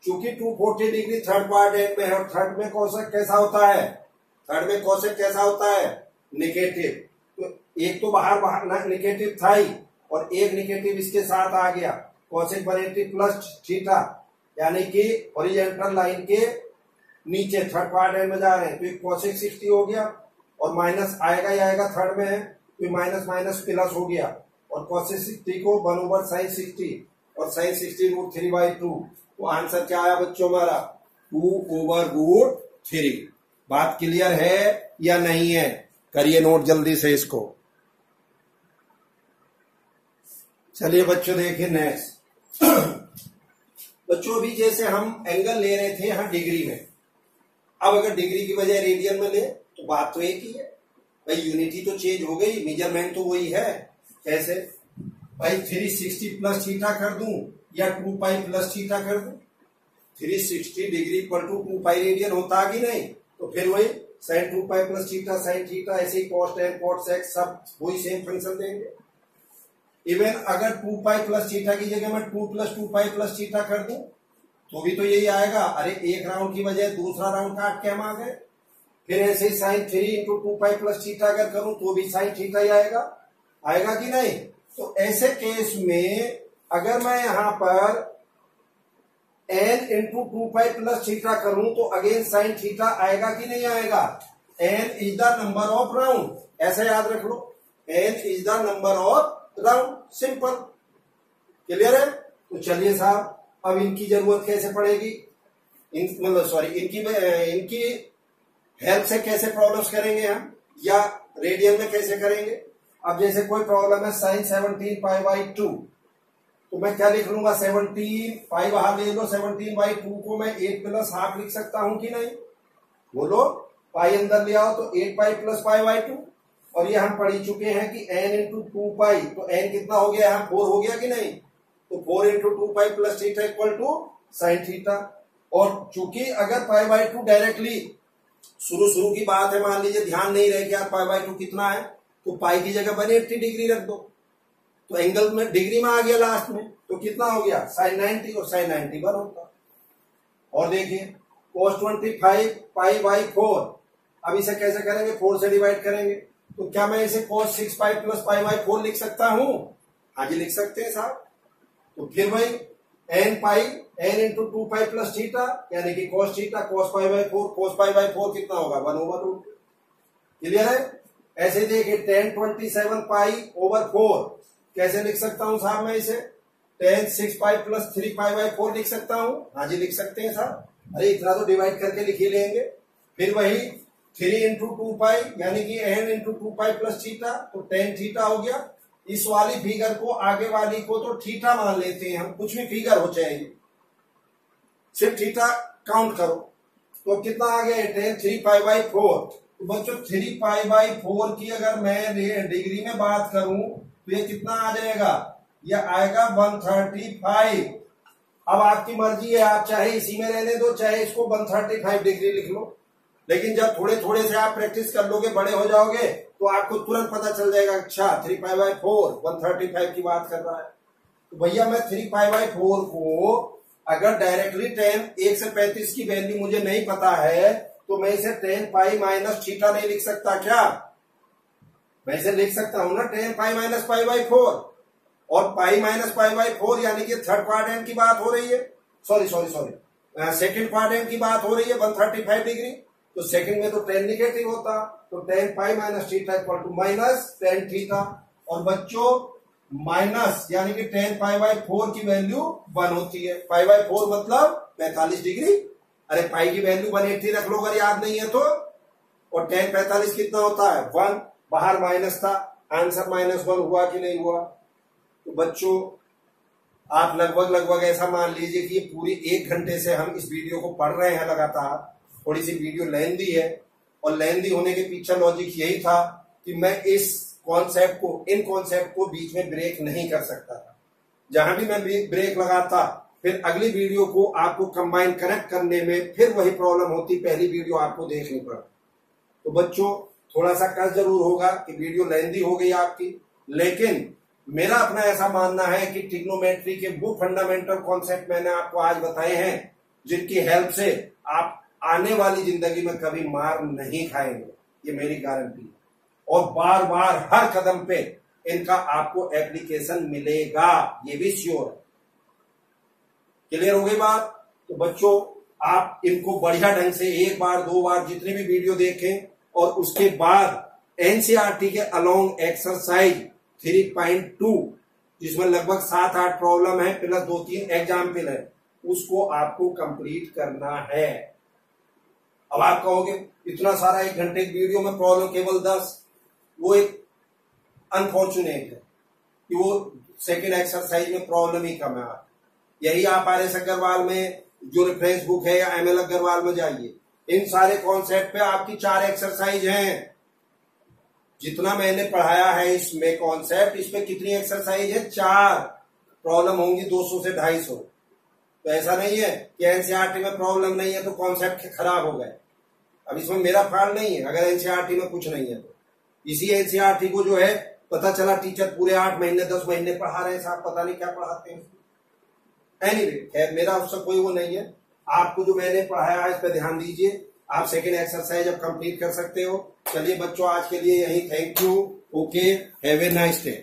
चूंकि 240 डिग्री थर्ड क्वाड्रेंट में है और थर्ड में cosec कैसा होता है? थर्ड में cosec कैसा होता है? निगेटिव। तो एक तो बाहर निगेटिव था ही, और एक निगेटिव इसके साथ आ गया, cosec 180 प्लस थीटा, यानी कि हॉरिजॉन्टल लाइन के नीचे थर्ड क्वाड्रेंट में जा रहे हैं। तो एक cosec 60 हो गया, और माइनस आएगा ही आएगा, थर्ड में है तो माइनस माइनस प्लस हो गया, और cosec 60 को 1/sin 60, और sin 60 √3/2। तो आंसर क्या आया बच्चों हमारा? 2/√3। बात क्लियर है या नहीं है? करिए नोट जल्दी से इसको। चलिए बच्चों देखिए नेक्स्ट। बच्चों अभी जैसे हम एंगल ले रहे थे यहाँ डिग्री में, अब अगर डिग्री की बजाय रेडियन में ले तो बात तो एक ही है भाई, यूनिटी तो चेंज हो गई, मेजरमेंट तो वही है। कैसे भाई, 360 प्लस थीटा कर दूं या 2 पाई प्लस थीटा कर दूं? 360 degree equal to 2 pi radian होता कि नहीं। तो फिर वही sin 2 pi plus theta sin theta, ऐसे ही cos tan cot sec सब वही सेम फंक्शन देंगे। इवन अगर 2 पाई प्लस थीटा की जगह मैं 2 प्लस 2 पाई प्लस थीटा कर दूं तो भी तो यही आएगा। अरे एक राउंड की बजाय दूसरा राउंड काट के हम आ गए। फिर ऐसे ही sine 3 into 2 pi plus theta अगर करूं तो भी साइन थीटा ही आएगा, आएगा कि नहीं। तो ऐसे केस में अगर मैं यहां पर n into 2 pi plus theta करूं तो अगेन साइन थीटा आएगा कि नहीं आएगा। n is the number of round, ऐसे याद रख लो, n is the number of round, simple, clear है। तो चलिए साहब, अब इनकी जरूरत कैसे पड़ेगी, मतलब सॉरी इनकी हेल्प से कैसे प्रॉब्लम्स करेंगे हम, या रेडियन में कैसे करेंगे। अब जैसे कोई प्रॉब्लम है साइन 17 पाई बाई 2, तो मैं क्या लिख लूंगा, 17 पाई बाहर ले लो, 17 बाई 2 को मैं 8 प्लस हाफ लिख सकता हूं कि नहीं, बोलो। पाई अंदर ले आओ तो 8 पाई प्लस पाई बाई 2, और ये हम पढ़ ही चुके हैं कि n इंटू 2 पाई, तो n कितना हो गया यहाँ 4 हो गया कि नहीं। तो 4 into 2 pi plus theta equal to sine theta. और चूंकि अगर पाई बाई 2 डायरेक्टली शुरू की बात है, मान लीजिए ध्यान नहीं रहे कि यार पाई बाई 2 कितना है, तो पाई की जगह 180 डिग्री रख दो, तो एंगल में डिग्री में आ गया लास्ट में, तो कितना हो गया साइन 90, और साइन 90 बर होता। और देखिए cos 25 पाई बाई 4, अब इसे कैसे करेंगे, 4 से डिवाइड करेंगे, तो क्या मैं इसे cos 6 pi plus pi by 4 लिख सकता हूं। हाँ जी लिख सकते हैं साहब। तो फिर भाई n into 2 pi plus theta, यानी कि cos theta cos pi by 4, cos pi by 4 कितना होगा 1/√2, क्लियर है। ऐसे देखिए tan 27 पाई ओवर 4 कैसे लिख सकता हूं साहब, मैं इसे tan 6 pi plus 3 pi by 4 लिख सकता हूं। हाँ जी लिख सकते हैं साहब, अरे इतना तो डिवाइड करके लिख ही लेंगे। फिर वही 3 इंटू 2 पाई, यानी कि n into 2 pi plus theta, तो tan थीटा हो गया। इस वाली फिगर को, आगे वाली को तो थीटा मान लेते हैं हम, कुछ भी फिगर हो जाएगी, सिर्फ थीटा काउंट करो, तो कितना आ गया tan 3 पाई बाई 4। तो बच्चों 3 पाई बाई 4 की अगर मैं डिग्री में बात करूं तो ये कितना आ जाएगा, ये आएगा 135। अब आपकी मर्जी है, आप चाहे इसी में रहने दो, चाहे इसको 135 डिग्री लिख लो, लेकिन जब थोड़े थोड़े से आप प्रैक्टिस कर लोगे, बड़े हो जाओगे, तो आपको तुरंत पता चल जाएगा, अच्छा 3 पाई बाई 4 135 की बात कर रहा है। तो भैया मैं 3 पाई बाई 4 को अगर डायरेक्टली tan 1 से 35 की वैल्यू मुझे नहीं पता है, तो मैं इसे tan पाई माइनस थीटा नहीं लिख सकता क्या, मैं इसे लिख सकता हूं ना tan pi minus pi by 4, और पाई माइनस पाई बाई 4 यानी कि थर्ड क्वाड्रेंट की बात हो रही है, सॉरी सेकंड क्वाड्रेंट की बात हो रही है 135 डिग्री, तो सेकंड में तो tan निगेटिव होता, तो tan pi minus theta equal to minus tan theta. और बच्चों माइनस यानी कि tan पाई बाई 4 की वैल्यू 1 होती है, पाई बाई 4 मतलब 45 डिग्री, अरे पाई की वैल्यू 180 रख लो अगर याद नहीं है तो, और tan 45 कितना होता है 1, बाहर माइनस था, आंसर -1 हुआ कि नहीं हुआ। तो बच्चों आप लगभग ऐसा मान लीजिए कि पूरी 1 घंटे से हम इस वीडियो को पढ़ रहे हैं लगातार। थोड़ी सी वीडियो लेंदी है, और लेंदी होने के पीछे लॉजिक यही था कि मैं इन कॉन्सेप्ट को बीच में ब्रेक नहीं कर सकता था। जहां भी मैं ब्रेक लगाता, फिर अगली वीडियो को आपको कंबाइन कनेक्ट करने में फिर वही प्रॉब्लम होती, पहली वीडियो आपको देखनी पड़ती। तो बच्चों थोड़ा सा कष्ट जरूर होगा कि वीडियो लेंदी हो गई आपकी, लेकिन मेरा अपना ऐसा मानना है कि ट्रिग्नोमेट्री के वो फंडामेंटल कॉन्सेप्ट मैंने आपको आज बताए हैं, जिनकी हेल्प से आप आने वाली जिंदगी में कभी मार नहीं खाएंगे, ये मेरी गारंटी है। और बार बार हर कदम पे इनका आपको एप्लीकेशन मिलेगा, ये भी श्योर है। क्लियर हो गई बात। तो बच्चों आप इनको बढ़िया ढंग से 1 बार 2 बार जितनी भी वीडियो देखें, और उसके बाद एनसीईआरटी के अलोंग एक्सरसाइज 3.2 जिसमें लगभग 7-8 प्रॉब्लम है प्लस 2-3 एग्जाम्पल है, उसको आपको कंप्लीट करना है। अब आप कहोगे इतना सारा 1 घंटे की वीडियो में प्रॉब्लम केवल 10, वो एक अनफॉर्चुनेट है कि वो सेकंड एक्सरसाइज में प्रॉब्लम ही कम है। यही आप RS अग्रवाल में जो रेफरेंस बुक है, या ML अग्रवाल में जाइए, इन सारे कॉन्सेप्ट पे आपकी 4 एक्सरसाइज हैं। जितना मैंने पढ़ाया है इसमें कॉन्सेप्ट, इस पे कितनी एक्सरसाइज है 4, प्रॉब्लम होंगी 200 से 250। तो ऐसा नहीं है कि एनसीईआरटी में प्रॉब्लम नहीं है तो कॉन्सेप्ट खराब हो गए। अब इसमें मेरा फॉल्ट नहीं है अगर एनसीईआरटी में कुछ नहीं है तो। इसी एनसीईआरटी को जो है पता चला टीचर पूरे 8 महीने 10 महीने पढ़ा रहे हैं, साहब पता नहीं क्या पढ़ाते हैं। एनीवे मेरा उससे कोई वो नहीं है। आपको जो मैंने पढ़ाया इस पे ध्यान दीजिए। आप सेकेंड एक्सरसाइज अब कंप्लीट कर सकते हो। चलिए बच्चों आज के लिए यही, thank you, okay, have a nice day.